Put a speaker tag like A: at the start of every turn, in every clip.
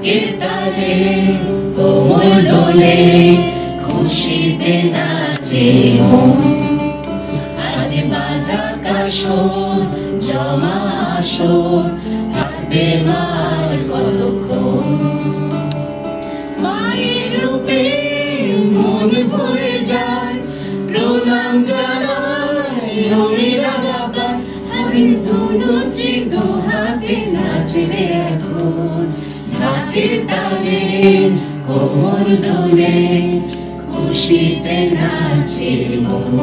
A: ঢাকের তালে কোমর দোলে খুশিতে নাচে মন। আজ বাজা কাশর জমা আসর থাকবে মার কতক্ষণ। মায়ের রূপে মন ভরে যায় প্রণাম জানাই ওই রাঙা পায়। হাতে ধুনুচি দু হাতে নাচলে এখন ঢাকের তালে কোমর দোলে খুশিতে নাচে মন।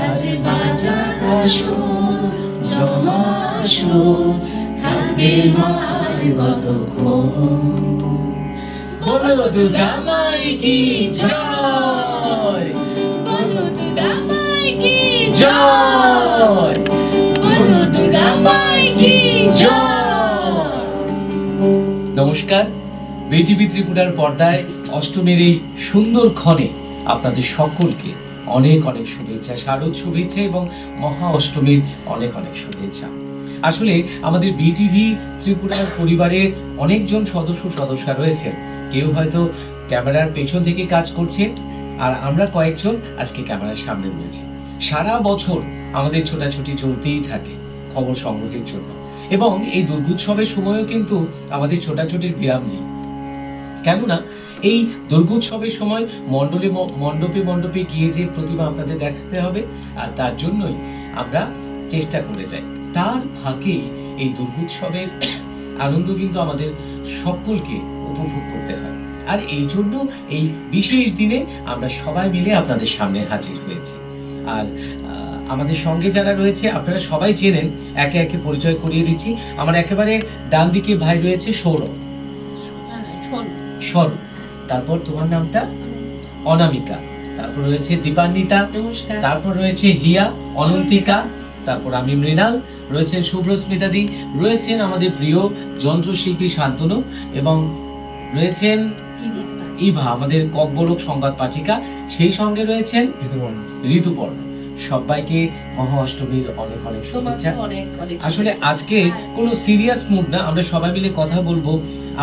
A: আজ বাজা কাশর জমা আসর থাকবে মার কতক্ষণ। বলো দুর্গা মাই কি জয়, বলো দুর্গা মাই কি জয়, বলো দুর্গা মাই কি জয়।
B: নমস্কার, বিটিভি ত্রিপুরার পর্দায় অষ্টমীর এই সুন্দর ক্ষণে আপনাদের সকলকে অনেক অনেক শুভেচ্ছা, শারদ শুভেচ্ছা এবং মহা অষ্টমীর অনেক অনেক শুভেচ্ছা। আসলে আমাদের বিটিভি ত্রিপুরার পরিবারের অনেকজন সদস্যা রয়েছেন। কেউ হয়তো ক্যামেরার পেছন থেকে কাজ করছে, আর আমরা কয়েকজন আজকে ক্যামেরার সামনে রয়েছি। সারা বছর আমাদের ছোটাছুটি চলতেই থাকে খবর সংগ্রহের জন্য, এবং এই দুর্গোৎসবের সময়ও কিন্তু আমাদের ছোটাছুটির বিরাম নেই। কেননা এই দুর্গোৎসবের সময় মণ্ডপে মণ্ডপে গিয়ে যে প্রতিমা আপনাদের দেখাতে হবে, আর তার জন্যই আমরা চেষ্টা করে যাই। তার ফাঁকেই এই দুর্গোৎসবের আনন্দ কিন্তু আমাদের সকলকে উপভোগ করতে হয়। আর এই জন্য এই বিশেষ দিনে আমরা সবাই মিলে আপনাদের সামনে হাজির হয়েছি। আর আমাদের সঙ্গে যারা রয়েছে আপনারা সবাই চেনেন, একে একে পরিচয় করিয়ে দিচ্ছি। আমার একেবারে ডান দিকে ভাই রয়েছে সৌরভ, স্বরূপ, তারপর তোমার নামটা অনামিকা, তারপর রয়েছে দীপান্বিতা, তারপর রয়েছে হিয়া, অনন্তিকা, তারপর আমি মৃণাল, রয়েছেন শুভ্রস্মিতাদি, রয়েছেন আমাদের প্রিয় যন্ত্রশিল্পী শান্তনু, এবং রয়েছেন ইভা, আমাদের কব্বরক সংবাদ পাঠিকা, সেই সঙ্গে রয়েছেন ঋতুপর্ণ। সবাইকে মহা অষ্টমীর অনেক অনেক শুভেচ্ছা। আসলে আজকে কোনো সিরিয়াস মুড না, আমরা সবাই মিলে কথা বলবো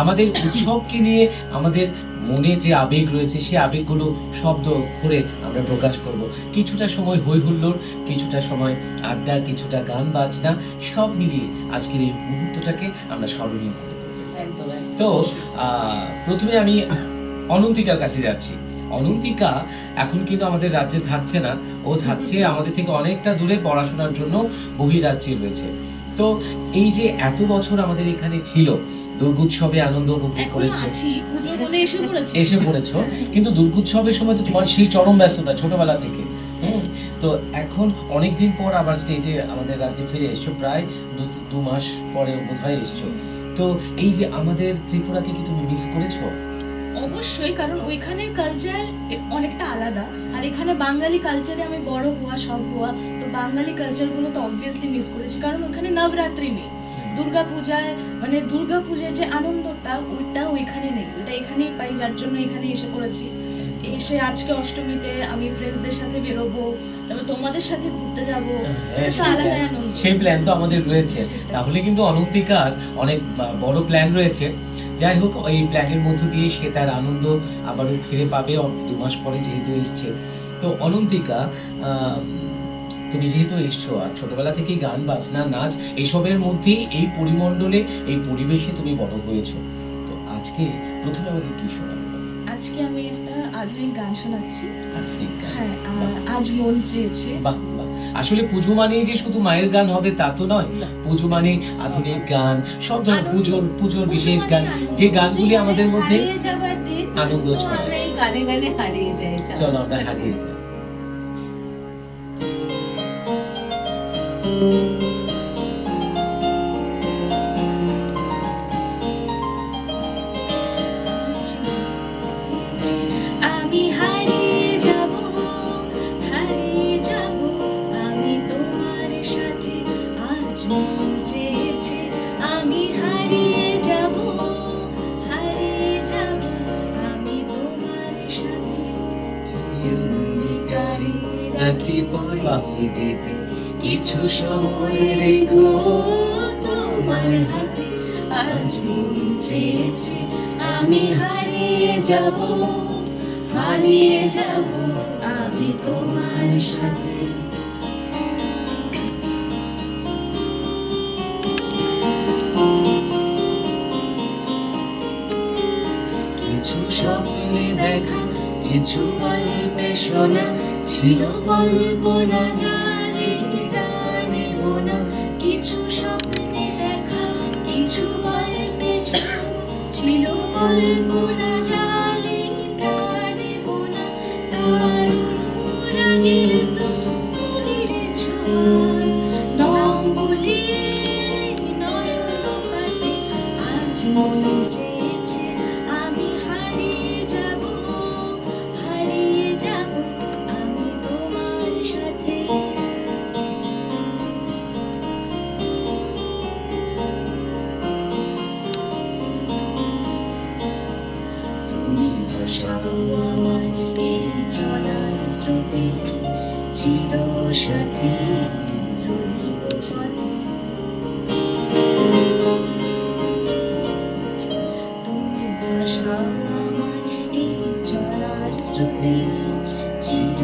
B: আমাদের উৎসবকে নিয়ে। আমাদের মনে যে আবেগ রয়েছে সেই আবেগগুলো শব্দ করে আমরা প্রকাশ করব। কিছুটা সময় হই হুল্লোড়, কিছুটা সময় আড্ডা, কিছুটা গান বাজনা, সব মিলিয়ে আজকের এই মুহূর্তটাকে আমরা স্মরণীয় করে তুলতে চাই। তো প্রথমে আমি অনন্তিকার কাছে যাচ্ছি। অনন্তিকা এখন কিন্তু আমাদের রাজ্যে থাকছে না, ও থাকছে আমাদের থেকে অনেকটা দূরে পড়াশোনার জন্য বহিরাজ্যে রয়েছে। তো এই যে এত বছর আমাদের এখানে ছিল, দুর্গোৎসবে আনন্দ উপভোগ করেছে, এসে পড়েছো, কিন্তু দুর্গোৎসবের সময় তো তোমার সেই চরম ব্যস্ততা ছোটবেলা থেকে। তো এখন অনেকদিন পর আবার স্টেটে আমাদের রাজ্যে ফিরে এসছো, প্রায় 2 মাস পরে বোধহয় এসছো। তো এই যে আমাদের ত্রিপুরাকে কি তুমি মিস করেছো?
C: অবশ্যই, কারণ ওইখানের কালচার অনেকটা আলাদা, আর এখানে বাঙালি কালচারে আমি বড় হওয়া, সব হওয়া, তো বাঙালি কালচারগুলো তো অবভিয়াসলি মিস করেছি। কারণ ওইখানে নবরাত্রি নেই, দুর্গাপূজায় মানে দুর্গাপূজার যে আনন্দটা ওইটা ওইখানে নেই, ওইটা এখানেই পাই, যার জন্য এখানে এসে পড়েছি। এসে আজকে অষ্টমীতে আমি ফ্রেন্ডসদের সাথে বেরোবো, তবে তোমাদের সাথে ঘুরতে যাবো, আলাদা আনন্দ।
B: সেই প্ল্যান তো আমাদের রয়েছে, তাহলে কিন্তু অনন্তিকার অনেক বড় প্ল্যান রয়েছে। যাই হোক, ওই প্ল্যানের মধ্য দিয়ে সে তার আনন্দ আবারও ফিরে পাবে 2 মাস পরে যেহেতু এসছে। তো অনন্তিকা, তুমি যেহেতু এসছো আর ছোটবেলা থেকেই গান বাজনা নাচ এইসবের মধ্যে এই পরিমণ্ডলে এই পরিবেশে তুমি বড় হয়েছো, তো আজকে প্রথমে আমাকে কি শোনাবে?
C: আজকে আমি একটা আধুনিক গান শোনাচ্ছি।
B: আধুনিক গান?
C: হ্যাঁ, আজ মন চেয়েছে।
B: বাহ বাহ। আসলে পুজো মানেই যে শুধু মায়ের গান হবে তা তো নয়, পুজো মানে আধুনিক গান, সব ধরনের পুজোর বিশেষ গান, যে গানগুলি আমাদের মধ্যে আনন্দ ছড়ায়।
A: গানে গানে হারিয়ে যাই,
B: চলো আমরা হারিয়ে যাই।
C: আমি হারিয়ে যাব, হারিয়ে যাব, আমি তোমার সাথে আজ মন চেয়েছে। আমি হারিয়ে যাব, হারিয়ে যাব, আমি তোমার সাথে
A: রাখি পরিয়ে দিতে কিছু সময় রেখো তোমার হাতে। আজ মন চেয়েছে আমি হারিয়ে যাব আমি তোমার সাথে। কিছু স্বপ্নে দেখা, কিছু গল্পে শোনা, ছিল কল্পনা জালে প্রাণে বোনা। কিছু স্বপ্নে দেখা, কিছু গল্পে শোনা, ছিল কল্পনা জালে প্রাণে বোনা। তার অনুরাগের তো মনের ছোঁয়া, নাম বলে নয়ন পাতে। আজ মন চেয়েছে আমি হারিয়ে যাব আমি তোমার সাথে। তুমি ভাসাও আমার এই চলার স্রোতে, চির সাথী রইব পথে। তুমি ভাসাও আমার এই চলার স্রোতে, চির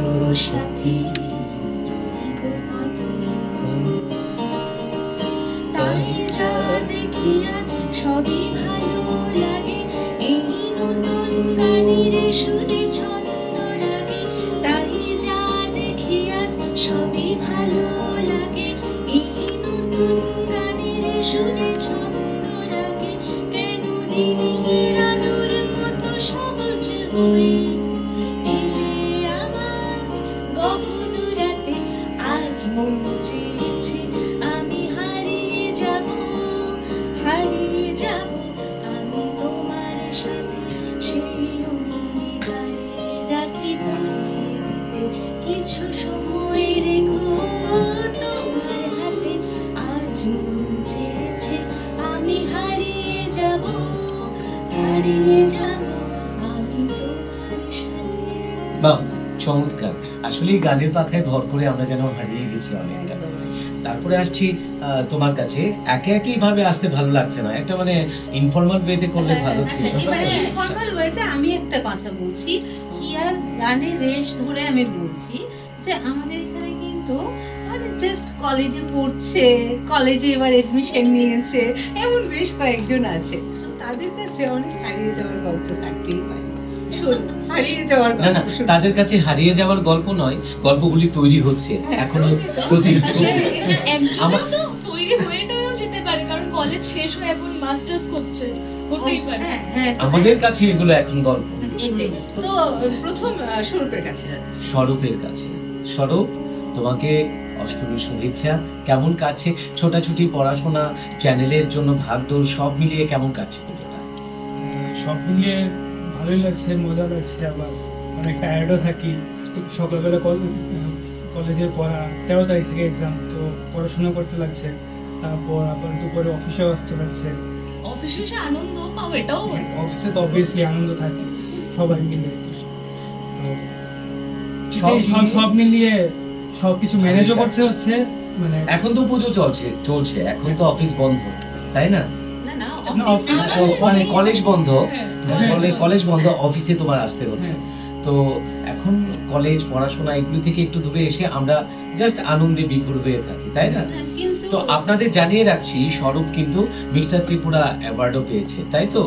A: সাথী রইব পথে। তাই যা দেখি আজ সবই ভালো লাগে, এই নতুন গানের সুরে ছন্দ রাগে। তাই যা দেখি আজ সবই ভালো লাগে, এই নতুন গানের সুরে ছন্দ রাগে। কেন দিনের আলোর মতো সবুজ হয়ে এলে আমার গহন রাতে। আজ মন চেয়েছে আমি হারিয়ে যাব আমি তোমার সাথে। সেই অঙ্গীকারে রাখি পরিয়ে দিতে, কিছু সময় রেখো তোমার হাতে। আজ মন চেয়েছে আমি হারিয়ে যাব আমি তোমার সাথে।
B: বাহ, চমৎকার। আসলে এই গানের পাখায় ভর করে আমরা যেন হারিয়ে গেছি অনেকটা। তারপরে আসছি তোমার কাছে। একে একই ভাবে আসতে ভালো লাগছে না, একটা মানে ইনফর্মাল ওয়েতে করলে ভালো ছিল।
A: এবারে ইনফর্মাল ওয়েতে আমি একটা কথা বলছি, হিয়ার গানের রেশ ধরে আমি বলছি যে আমাদের এখানে কিন্তু মানে জাস্ট কলেজে পড়ছে, কলেজে এবার এডমিশন নিয়েছে, এমন বেশ কয়েকজন আছে। তো তাদের কাছে অনেক হারিয়ে যাওয়ার গল্প থাকতেই পারে। শোন, হারিয়ে যাওয়ার
B: না না,
A: গল্প শোন।
B: তাদের কাছে হারিয়ে যাওয়ার গল্প নয়, গল্পগুলি তৈরি হচ্ছে এখনো। সজীব
C: একজনের তো তৈরি হয়েটাও যেতে পারে, কারণ কলেজ শেষ হয়ে এখন মাস্টার্স করছে, হতেই পারে।
A: হ্যাঁ,
B: আমাদের কাছে এগুলো এখন গল্প।
A: এটাই। তো প্রথম স্বরূপের কাছে যাচ্ছি।
B: স্বরূপের কাছে। স্বরূপ, তোমাকে অষ্টমীর শুভেচ্ছা। কেমন কাটছে ছোটাছুটি, পড়াশোনা, চ্যানেলের জন্য ভাগদৌড়, সব মিলিয়ে কেমন কাটছে পুজোটা?
D: সব মিলিয়ে ভালোই লাগছে, মজা লাগছে, আবার অনেক টায়ার্ডও থাকি। সকালবেলা কলেজে পড়া, 13 তারিখ থেকে এক্সাম, তো পড়াশোনা করতে লাগছে। তারপর আবার দুপুরে অফিসেও আসতে লাগছে।
C: অফিসে এসে আনন্দ পাও, এটাও
D: অফিসে তো অবভিয়াসলি আনন্দ থাকে সবাই মিলে। সব মিলিয়ে সবকিছু ম্যানেজও করতে হচ্ছে। মানে
B: এখন তো পুজো চলছে, এখন তো অফিস বন্ধ, তাই না?
A: না,
D: না,
A: অফিস
B: মানে কলেজ বন্ধ,
C: হ্যাঁ।
B: কলেজ বন্ধ, অফিসে তোমার আসতে হচ্ছে। তো এখন কলেজ পড়াশোনা এগুলো থেকে একটু দূরে এসে আমরা জাস্ট আনন্দে বিভোর হয়ে থাকি, তাই না?
A: কিন্তু
B: তো আপনাদের জানিয়ে রাখছি, স্বরূপ কিন্তু মিস্টার ত্রিপুরা অ্যাওয়ার্ডও পেয়েছে, তাই তো?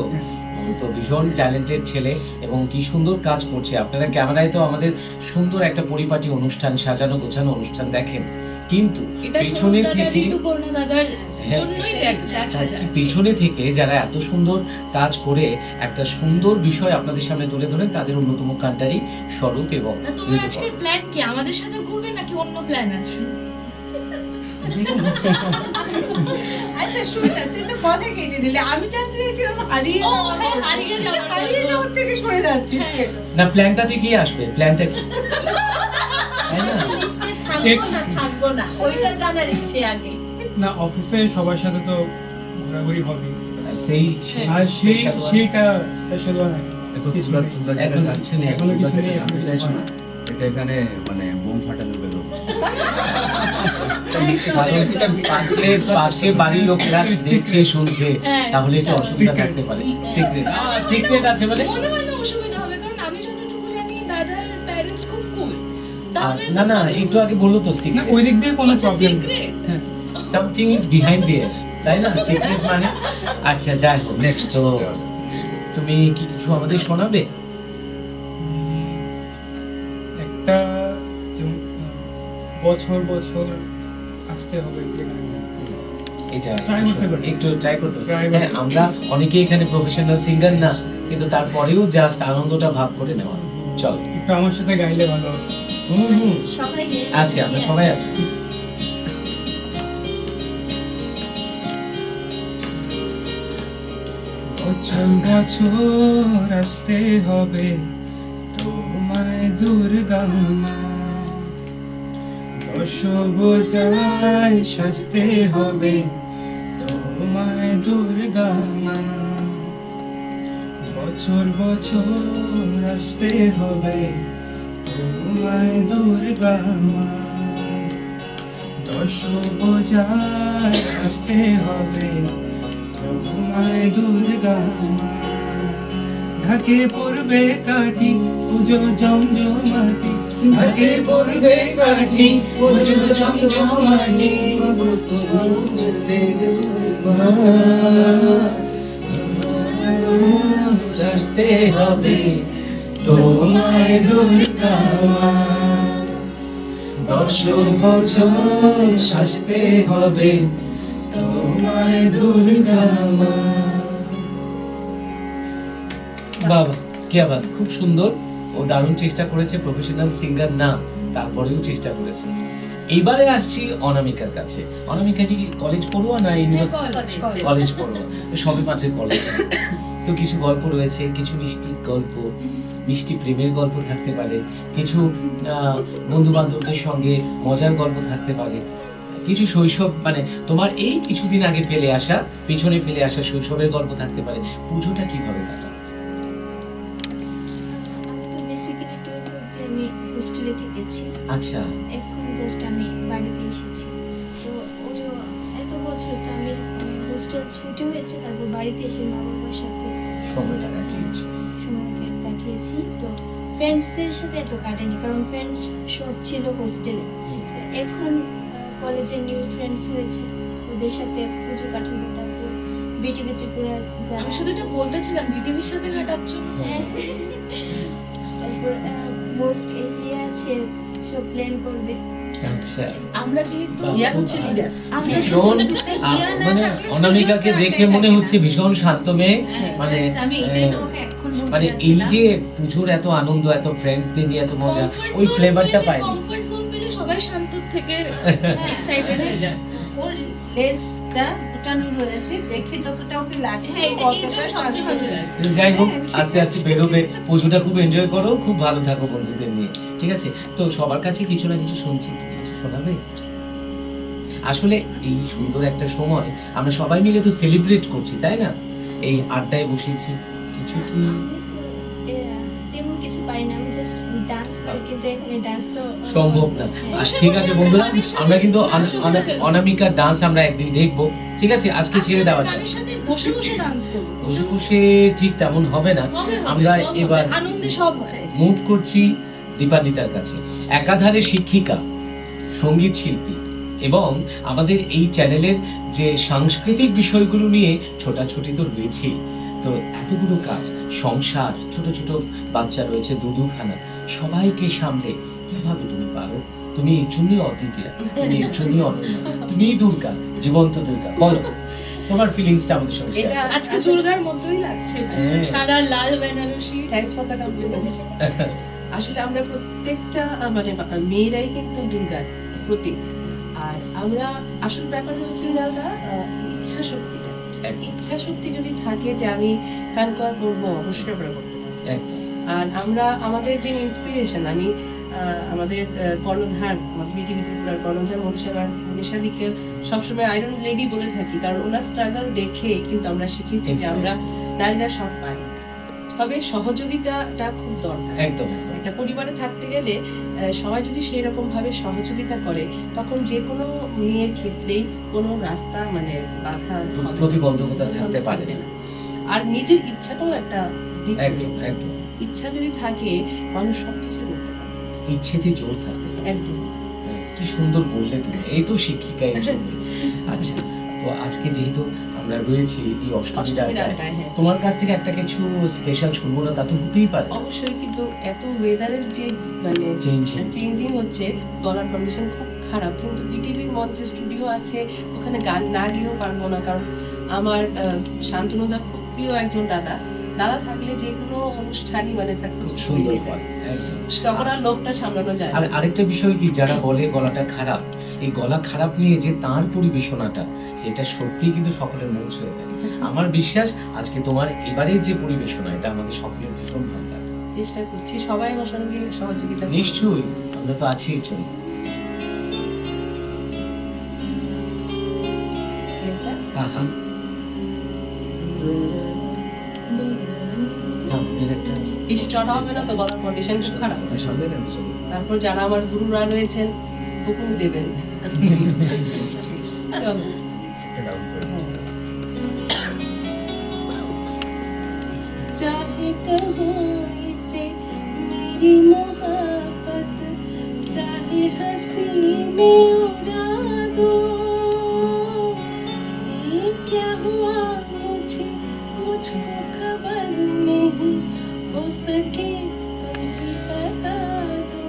B: তো ভীষণ ট্যালেন্টেড ছেলে এবং কি সুন্দর কাজ করছে। আপনারা ক্যামেরায় তো আমাদের সুন্দর একটা পরিপাটি অনুষ্ঠান, সাজানো গোছানো অনুষ্ঠান দেখেন, কিন্তু
C: এটা
B: পেছনে
C: দাদা,
B: থেকে
C: ঋতুপর্ণা দাদার
B: হ্যাঁ,
C: জন্যই দেখা যায়।
B: পেছনে থেকে যারা এত সুন্দর কাজ করে একটা সুন্দর বিষয় আপনাদের সামনে তুলে ধরেন, তাদের অন্যতম কান্ডারি স্বরূপ এবং
C: না, তোমার
B: ঋতুপর্ণা।
C: আজকের প্ল্যান কি? আমাদের সাথে ঘুরবে নাকি অন্য প্ল্যান আছে?
A: আচ্ছা শুন না, তুই তো কথা কেটে দিলে। আমি জানতে চাইছিলাম হারিয়ে
C: ও,
A: যাওয়ার
C: হ্যাঁ,
A: গল্প।
C: হারিয়ে যাওয়ার
A: তুই হারিয়ে
C: গল্প।
A: যাওয়ার থেকে সরে যাচ্ছিস
C: হ্যাঁ।
A: কেন?
B: না, প্ল্যানটা থেকেই আসবে, প্ল্যানটা কি? তাই না?
A: লিস্টে থাকবো না, ওইটা জানার ইচ্ছে আগে।
D: না, অফিসে সবার সাথে তো ঘোরাঘুরি হবে,
B: আর সেই
D: আর
B: special one।
D: সেইটা স্পেশাল ওয়ান
E: এখন
D: কিছু
E: তোমরা
D: নেই।
E: তোমরা
B: এখন
E: যেটা
B: কিছু নেই।
D: এখনো কিছু
E: তোমরা
D: নেই,
E: যেটা
D: এখনো
E: জানতে
D: কিছু
E: চাইছো
D: নেই।
E: না, এটা এখানে মানে বোম ফাটানো বেরোচ্ছে।
B: পাশে বাড়ির লোকেরা দেখছে শুনছে তাহলে একটু অসুবিধা থাকতে পারে। সিক্রেট সিক্রেট আছে মানে
C: মনে হয় না অসুবিধা হবে, কারণ আমি যতটুকু জানি দাদার প্যারেন্টস খুব কুল।
B: না না একটু আগে বললো তো
D: না
B: সিক্রেট,
D: ওই দিক দিয়ে কোনো problem
C: secret
B: something is behind there, তাই না? সিক্রেট মানে আচ্ছা যাই হোক, নেক্সট তো তুমি কি কিছু আমাদের শোনাবে?
D: একটা যেমন, বছর বছর আসতে হবে যে
B: এটা
D: Try করতে পারি।
B: একটু ট্রাই করতে
D: Try
B: পারি।
D: করতে
B: হ্যাঁ, আমরা অনেকেই এখানে প্রফেশনাল সিঙ্গার না, কিন্তু তারপরেও জাস্ট আনন্দটা ভাগ করে নেওয়া। চল
D: একটু আমার সাথে গাইলে ভালো হবে।
C: সবাই
B: আছে, আমরা সবাই আছি।
D: বছর বছর আসতে হবে তোমায় দুর্গা মা, দশ বোঝায় সাজতে হবে তোমায় দুর্গা মা, বছর বছর আসতে হবে তোমায় দুর্গা মা, দশ বোঝায় আসতে হবে তোমায় দুর্গা মা, ঢাকে পড়বে কাঠি পুজো জমজমাটি, ঢাকে পড়বে কাঠি পুজো জমজমাটি,
B: আসতে হবে তোমায় দুর্গা মা, দশ বছর সাজতে হবে তোমায় দুর্গা মা। বাবা কি আবার খুব সুন্দর, ও দারুণ চেষ্টা করেছে, প্রফেশনাল সিঙ্গার না তারপরেও চেষ্টা করেছে। এইবারে আসছি অনামিকার কাছে। অনামিকা কি কলেজ পড়ুয়া না ইউনিভার্সিটি? কলেজ পড়ুয়া, সবে মাঝে কলেজ। তো কিছু গল্প রয়েছে, কিছু মিষ্টি গল্প, মিষ্টি প্রেমের গল্প থাকতে পারে, কিছু বন্ধু বান্ধবদের সঙ্গে মজার গল্প থাকতে পারে, কিছু শৈশব মানে তোমার এই কিছুদিন আগে ফেলে আসা, পিছনে ফেলে আসা শৈশবের গল্প থাকতে পারে। পুজোটা কিভাবে কাটাও?
E: তো বেসিক্যালি 12 অবধি আমি হোস্টেলে থেকেছি,
B: আচ্ছা
E: এখন জাস্ট আমি বাড়িতে এসেছি। তো ওই এত বছর তো আমি হোস্টেল ছুটি হয়েছে, তারপর বাড়িতে এসে মা বাবার সাথে
B: সময়টা কাটিয়েছি।
E: সময় কাটিয়েছি। তো ফ্রেন্ডসের সাথে এত কাটেনি, কারণ ফ্রেন্ডস সব ছিল হোস্টেলে। এখন কলেজে নিউ ফ্রেন্ডস হয়েছে, ওদের সাথে পুজো কাটাবো। তারপর বিটিভি ত্রিপুরা
C: আমি শুধু এটা বলতেছিলাম বিটিভির সাথে কাটাচ্ছ।
E: তারপর মোস্ট এরিয়া আছে, সব প্ল্যান করবে।
B: আচ্ছা
C: আমরা যেহেতু
A: ইয়া হচ্ছে লিডার।
C: আমরা
B: ভীষণ মানে অনামিকাকে দেখে মনে হচ্ছে ভীষণ শান্ত মেয়ে, মানে
A: আমি এটাই তোমাকে এখন বলতে
B: মানে এই
A: যাচ্ছিলাম।
B: যে পুজোর এত আনন্দ, এত ফ্রেন্ডসদের নিয়ে এত মজা, ওই ফ্লেভারটা পাই।
C: কমফর্ট জোন পেলে সবাই শান্ত থেকে এক্সাইটেড হয়ে যায়।
A: ওর লেজটা উঠানো রয়েছে, দেখে যতটা ওকে লাগে
C: হ্যাঁ,
A: ও
C: এই জন্য
A: অতটা
C: সবচেয়ে ভালো লাগে।
B: যাই হোক,
A: হ্যাঁ, ঠিক
B: আস্তে আস্তে বেরোবে, পুজোটা খুব এনজয় করো, খুব ভালো থাকো বন্ধুদের নিয়ে, ঠিক আছে? তো সবার কাছে কিছু না কিছু শুনছি, তুমি কিছু শোনাবে? আসলে এই সুন্দর একটা সময় আমরা সবাই মিলে তো সেলিব্রেট করছি, তাই না? এই আড্ডায় বসেছি, কিছু কি
E: আমি তো তেমন কিছু পারি না, আমি জাস্ট ডান্স করি, কিন্তু এখানে ডান্স তো
B: সম্ভব না।
E: হ্যাঁ।
B: আচ্ছা, ঠিক আছে বন্ধুরা,
C: গানের সাথে
B: আমরা কিন্তু
C: নাচও করে ফেলবো।
B: অনামিকার ডান্স আমরা একদিন দেখবো, ঠিক আছে? আজকে ছেড়ে দেওয়া যায়,
C: গানের সাথে বসে বসে ডান্স করব।
B: বসে বসে ঠিক তেমন হবে না।
C: হবে,
B: আমরা
C: সব হবে,
B: এবার
C: আনন্দে সব হয়।
B: মুভ করছি দীপান্বিতার কাছে। একাধারে শিক্ষিকা, সঙ্গীত শিল্পী এবং আমাদের এই চ্যানেলের যে সাংস্কৃতিক বিষয়গুলো নিয়ে ছোটাছুটি তো রয়েছেই, তো এতগুলো কাজ, সংসার, ছোট ছোট বাচ্চা রয়েছে দুখানা, সবাইকে সামলে কিভাবে তুমি পারো? তুমি এর জন্যই অদ্বিতীয়া, তুমি এর জন্যই অনন্য, তুমিই দুর্গা, জীবন্ত দুর্গা। বলো তোমার ফিলিংসটা আমাদের সঙ্গে share
C: এটা
B: করো।
C: আজকে দুর্গার মতোই লাগছে,
B: হ্যাঁ।
C: সারা লাল Banarasi.
F: Thanks for the compliment. আসলে আমরা প্রত্যেকটা মানে মেয়েরাই কিন্তু দুর্গার প্রতীক। আর আমরা আসল ব্যাপার হচ্ছে দাদা ইচ্ছা শক্তিটা,
B: একদম।
F: ইচ্ছা শক্তি যদি থাকে যে আমি কানকোয়া করবো, অবশ্যই আমরা করতে পারি।
B: একদম।
F: আর আমরা আমাদের যে ইন্সপিরেশন, আমি আমাদের কর্ণধার, আমাদের বিটিভি ত্রিপুরার কর্ণধার মনীষাদিকে সবসময় আয়রন লেডি বলে থাকি, কারণ ওনার স্ট্রাগল দেখে কিন্তু আমরা শিখেছি যে আমরা নারীরা সব পারি, তবে সহযোগিতাটা খুব দরকার।
B: একদম একদম।
F: একটা পরিবারে থাকতে গেলে সবাই যদি সেই রকম ভাবে সহযোগিতা করে তখন যে কোনো মেয়ের ক্ষেত্রেই কোনো রাস্তা মানে বাধা হবে না,
B: প্রতিবন্ধকতা থাকতে পারে
F: থাকবে
B: না।
F: না। আর নিজের ইচ্ছাটাও একটা দিক
B: একদম
F: রয়েছে।
B: একদম
F: ইচ্ছা যদি থাকে মানুষ সবকিছু করতে পারে।
B: ইচ্ছেতে জোর থাকতে পারে।
F: একদম।
B: কি সুন্দর বললে তুমি, এই তো শিক্ষিকা একজনই। আচ্ছা, তো আজকে যেহেতু আমরা রয়েছি এই অষ্টমীর
F: অষ্টমীর
B: আড্ডায়,
F: আড্ডায়, হ্যাঁ।
B: তোমার কাছ থেকে একটা কিছু স্পেশাল শুনবো না, তা তো হতেই পারে।
F: অবশ্যই, কিন্তু এত ওয়েদারের যে মানে চেঞ্জিং হচ্ছে, গলার কন্ডিশন খুব খারাপ, কিন্তু বিটিভির মঞ্চে স্টুডিও আছে, ওখানে গান না গিয়েও পারবো না, কারণ আমার শান্তনুদা খুব প্রিয় একজন দাদা থাকলে যে কোনো অনুষ্ঠানই মানে
B: খুব
F: সাকসেসফুল
B: সুন্দর
F: হয়ে যায়,
B: হয়, একদম।
F: তখন আর লোকটা সামলানো যায়
B: আর
F: না।
B: আরেকটা বিষয় কি, যারা বলে গলাটা খারাপ, এই গলা খারাপ নিয়ে যে তার পরিবেশনাটা, এটা সত্যি কিন্তু সকলের মন ছুঁয়ে যায়। আমার বিশ্বাস আজকে তোমার এবারের যে পরিবেশনা, এটা আমাদের সকলের ভীষণ ভালো লাগে।
F: চেষ্টা করছি, সবাই আমার সঙ্গে সহযোগিতা করবে।
B: নিশ্চয়ই, আমরা তো আছি এই জন্য। আহা, আমাদের একটা
F: বেশি চড়া হবে না তো, গলার কন্ডিশন খুব খারাপ।
B: সঙ্গে না, সঙ্গে।
F: তারপর যারা আমার গুরুরা রয়েছেন বকুনি দেবেন। চলো।
C: चाहे कहो इसे मेरी मोहब्बत, चाहे हंसी में उड़ा दो, ये क्या हुआ मुझको खबर नहीं, हो सके तुम ही बता दो।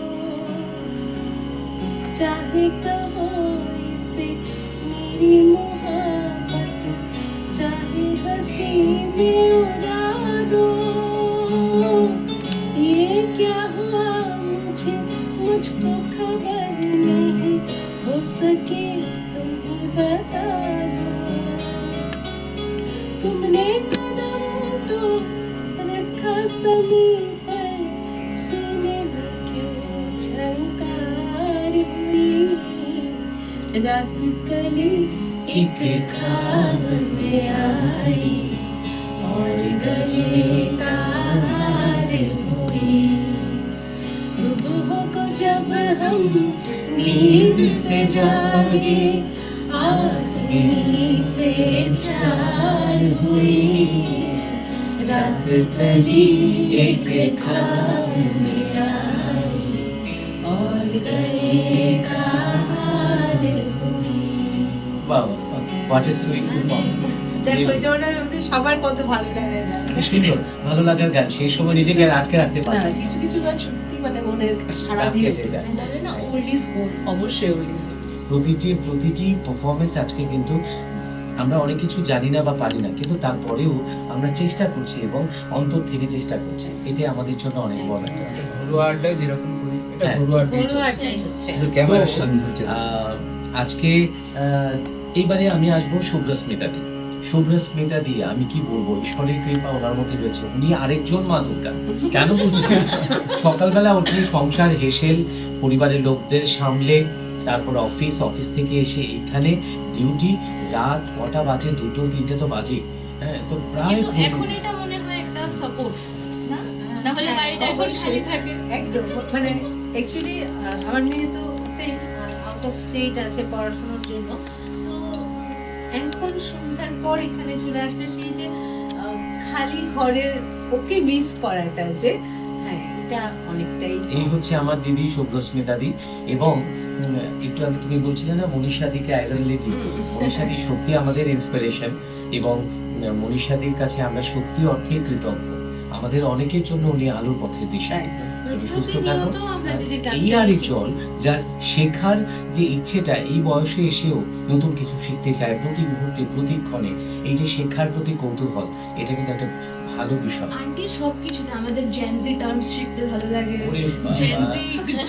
C: चाहे कहो इसे मेरी मोहब्बत, चाहे हंसी में उड़ा दो, ये क्या हुआ मुझको खबर नहीं, हो सके तुम ही बता दो। तुमने कदम तो रखा समीर पर, सीने में क्यों झंकार हुई, रात कली एक ख्वाब में आई, और गले का हार हुई। सुबह को जब हम नींद से जागे, आँखों से चार हुई, रात कली एक ख्वाब में आई, और गले का हार हुई।
B: বাহ, হোয়াট এ সুইট পারফরম্যান্স।
A: দেখো এটা ওনার আমাদের সবার কত ভালো লাগে না?
B: কি সুন্দর, ভালো লাগার গান, সেই সময় নিজেকে আর আটকে রাখতে
F: না,
B: পারে না।
F: কিছু কিছু গান সত্যি মানে মনের সারা
B: ডাক
F: দিয়ে
B: কেটে যায়।
F: বলে না ওল্ড ইজ গোল্ড, অবশ্যই ওল্ড ইজ গোল্ড।
B: প্রতিটি পারফরমেন্স আজকে কিন্তু আমরা অনেক কিছু জানি না বা পারি না, কিন্তু তারপরেও আমরা চেষ্টা করছি এবং অন্তর থেকে চেষ্টা করছি, এটাই আমাদের জন্য অনেক বড় একটা ব্যাপার।
G: ঘরোয়া আড্ডায় যেরকম করি, এটা
B: হ্যাঁ।
G: ঘরোয়া আড্ডাই
A: পুরো
G: চলছে।
A: আড্ডাই হচ্ছে।
G: কিন্তু ক্যামেরার
B: তো,
G: সামনে হচ্ছে না।
B: আজকে এইবারে আমি আসবো শুভ্রস্মিতা দি। শুভ্রস্মিতা দি, আমি কি বলবো, ঈশ্বরের কৃপা ওনার মধ্যে রয়েছে। উনি আরেকজন মা দুর্গা। কেন বলছি, সকালবেলা উঠে সংসার হেসেল, পরিবারের লোকদের সামলে, তারপর অফিস থেকে এসে এখানে ডিউটি, রাত কটা বাজে, 2টো 3টে তো বাজে। হ্যাঁ, তো প্রায়
C: কিন্তু এখন এটা মনে হয় একটা সাপোর্ট, না? না হলে বাড়িটা একবার খালি থাকে।
A: একদম, মানে অ্যাকচুয়ালি আমার মেয়ে তো সেই আউট অফ স্টেট আছে পড়াশোনার জন্য, তো এখন সন্ধ্যার পর এখানে চলে আসলে সেই যে খালি ঘরের ওকে মিস করাটা, যে হ্যাঁ এটা অনেকটাই।
B: এই হচ্ছে আমার দিদি শুভ্রস্মিতা দি। এবং একটু আগে তুমি বলছিলে না মনীষা দিকে আইডল লেডি, মনীষা দি সত্যি আমাদের ইন্সপিরেশন, এবং মনীষা দির কাছে আমরা সত্যি অর্থে কৃতজ্ঞ। আমাদের অনেকের জন্য উনি আলোর পথের দিশা। তুমি সুস্থ থাকো।
A: প্রতিনিয়ত আমরা দিদির কাছ
B: এই
A: থেকে
B: আরেকজন যার শেখার যে ইচ্ছেটা, এই বয়সে এসেও নতুন কিছু শিখতে চায়, প্রতি মুহূর্তে প্রতিক্ষণে এই যে শেখার প্রতি কৌতূহল, এটা কিন্তু একটা ভালো বিষয়।
C: আন্টি সবকিছুতে আমাদের জেনজি টার্মস শিখতে ভালো লাগে,
B: ওরে বাবা।
C: জেনজি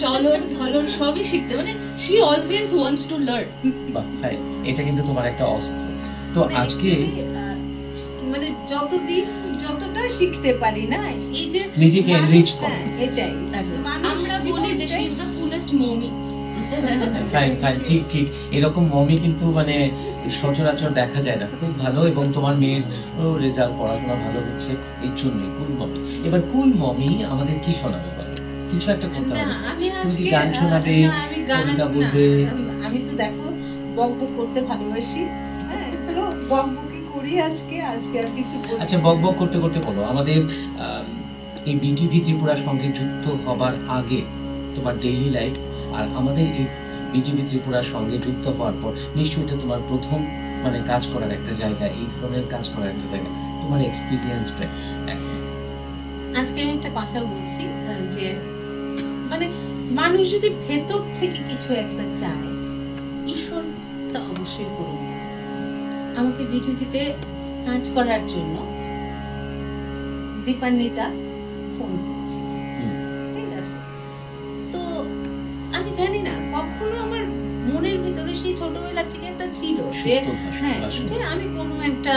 C: চলন ফলন সবই শিখতে, মানে she always wants to learn.
B: বাহ, হ্যাঁ, এটা কিন্তু তোমার একটা অস্ত্র। তো
A: মানে
B: আজকে
A: actually, মানে যতদিন যতটা শিখতে পারি না, এই যে
B: নিজেকে
A: মানুষ,
B: enrich করা।
A: হ্যাঁ, এটাই
F: একদম।
A: মানুষ
C: আমরা বলি যে শি
A: জীবনটাই-
C: is the fullest mommy.
B: Fine, ঠিক এরকম মমি কিন্তু মানে সচরাচর দেখা যায় না। খুব ভালো, এবং তোমার মেয়ের রেজাল্ট, পড়াশোনা ভালো হচ্ছে, এই জন্যই কুল মমি। এবার কুল মমি আমাদের কি শোনাবে বলো? কিছু একটা করতে
A: না,
B: হবে।
A: আমি
B: তুমি কি
A: আজকে
B: গান শোনাবে,
A: না, আমি গান
B: কবিতা
A: না,
B: বলবে?
A: আমি তো দেখো বকবক করতে ভালোবাসি, হ্যাঁ, তো বকবকই করি আজকে আর কিছু বলবো না।
B: আচ্ছা, বকবক করতে করতে বলো, আমাদের এই বিটিভি ত্রিপুরার সঙ্গে যুক্ত হবার আগে তোমার ডেইলি লাইফ আর আমাদের এই বিটিভি ত্রিপুরার সঙ্গে যুক্ত হওয়ার পর নিশ্চয়ই এটা তোমার প্রথম মানে কাজ করার একটা জায়গা, এই ধরনের কাজ করার একটা জায়গা, তোমার এক্সপিরিয়েন্সটা
A: আজকে আমি একটা কথা বলছি যে মানে মানুষ যদি ভেতর থেকে কিছু একটা চায়, ঈশ্বর তা অবশ্যই করুন। আমাকে বিটিভিতে কাজ করার জন্য দীপান্বিতা ফোন করেছে, ঠিক আছে? তো আমি জানি না, কখনো আমার মনের ভিতরে সেই ছোটবেলা থেকে একটা ছিল যে হ্যাঁ, যে আমি কোনো একটা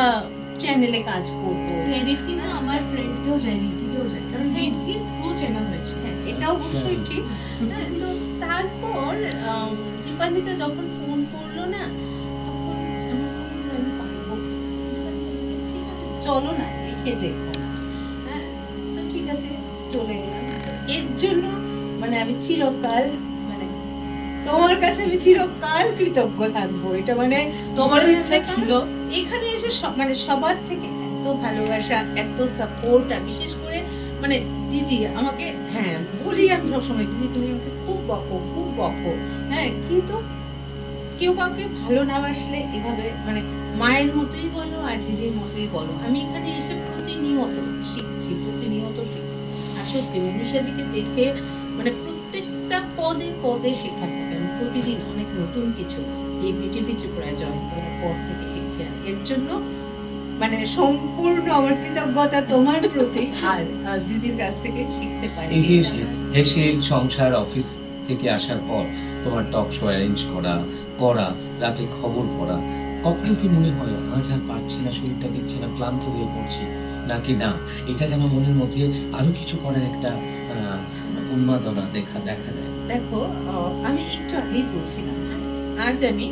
A: চ্যানেলে কাজ করব।
C: ক্রেডিট কিন্তু আমার ফ্রেন্ডকেও যায়, রীতিকেও যায়, কারণ রীতির থ্রু চেনা হয়েছে।
A: হ্যাঁ, এটা অবশ্যই ঠিক। হ্যাঁ, তো তারপর দীপান্বিতা যখন ফোন করলো না, তখন আমার মনে হলো আমি পারবো। ঠিক আছে, চলো না, এসে দেখো। হ্যাঁ, তো ঠিক আছে, চলে গেলাম। তো এর জন্য মানে আমি চিরকাল মানে তোমার কাছে আমি চিরকাল কৃতজ্ঞ থাকবো। এটা মানে
F: তোমার ইচ্ছা ছিল
A: এখানে এসে মানে সবার থেকে এত ভালোবাসা, এত সাপোর্ট, আর বিশেষ করে মানে দিদি আমাকে, হ্যাঁ বলি আমি সবসময়, দিদি তুমি আমাকে খুব বকো, হ্যাঁ, কিন্তু কেউ কাউকে ভালো না বাসলে এভাবে মানে মায়ের মতোই বলো আর দিদির মতোই বলো। আমি এখানে এসে প্রতিনিয়ত শিখছি। আর সত্যি মনীষাদিকে দেখে মানে প্রত্যেকটা পদে শেখার থাকে। আমি প্রতিদিন অনেক নতুন কিছু এই বিটিভি ত্রিপুরায় জয়েন করার পর থেকে শিখছি। আর এর জন্য মানে সম্পূর্ণ আমার কৃতজ্ঞতা তোমার প্রতি, আর দিদির কাছ থেকে শিখতে পারি।
B: এই যে হেসেল সংসার অফিস থেকে আসার পর তোমার টক শো অ্যারেঞ্জ করা রাতে খবর পড়া, কখনো কি মনে হয় আজ আর পারছি না, শরীরটা দিচ্ছে না, ক্লান্ত হয়ে পড়ছি, নাকি না এটা যেন মনের মধ্যে আরো কিছু করার একটা উন্মাদনা দেখা দেয়?
A: দেখো, আমি একটু আগেই বলছিলাম, আজ আমি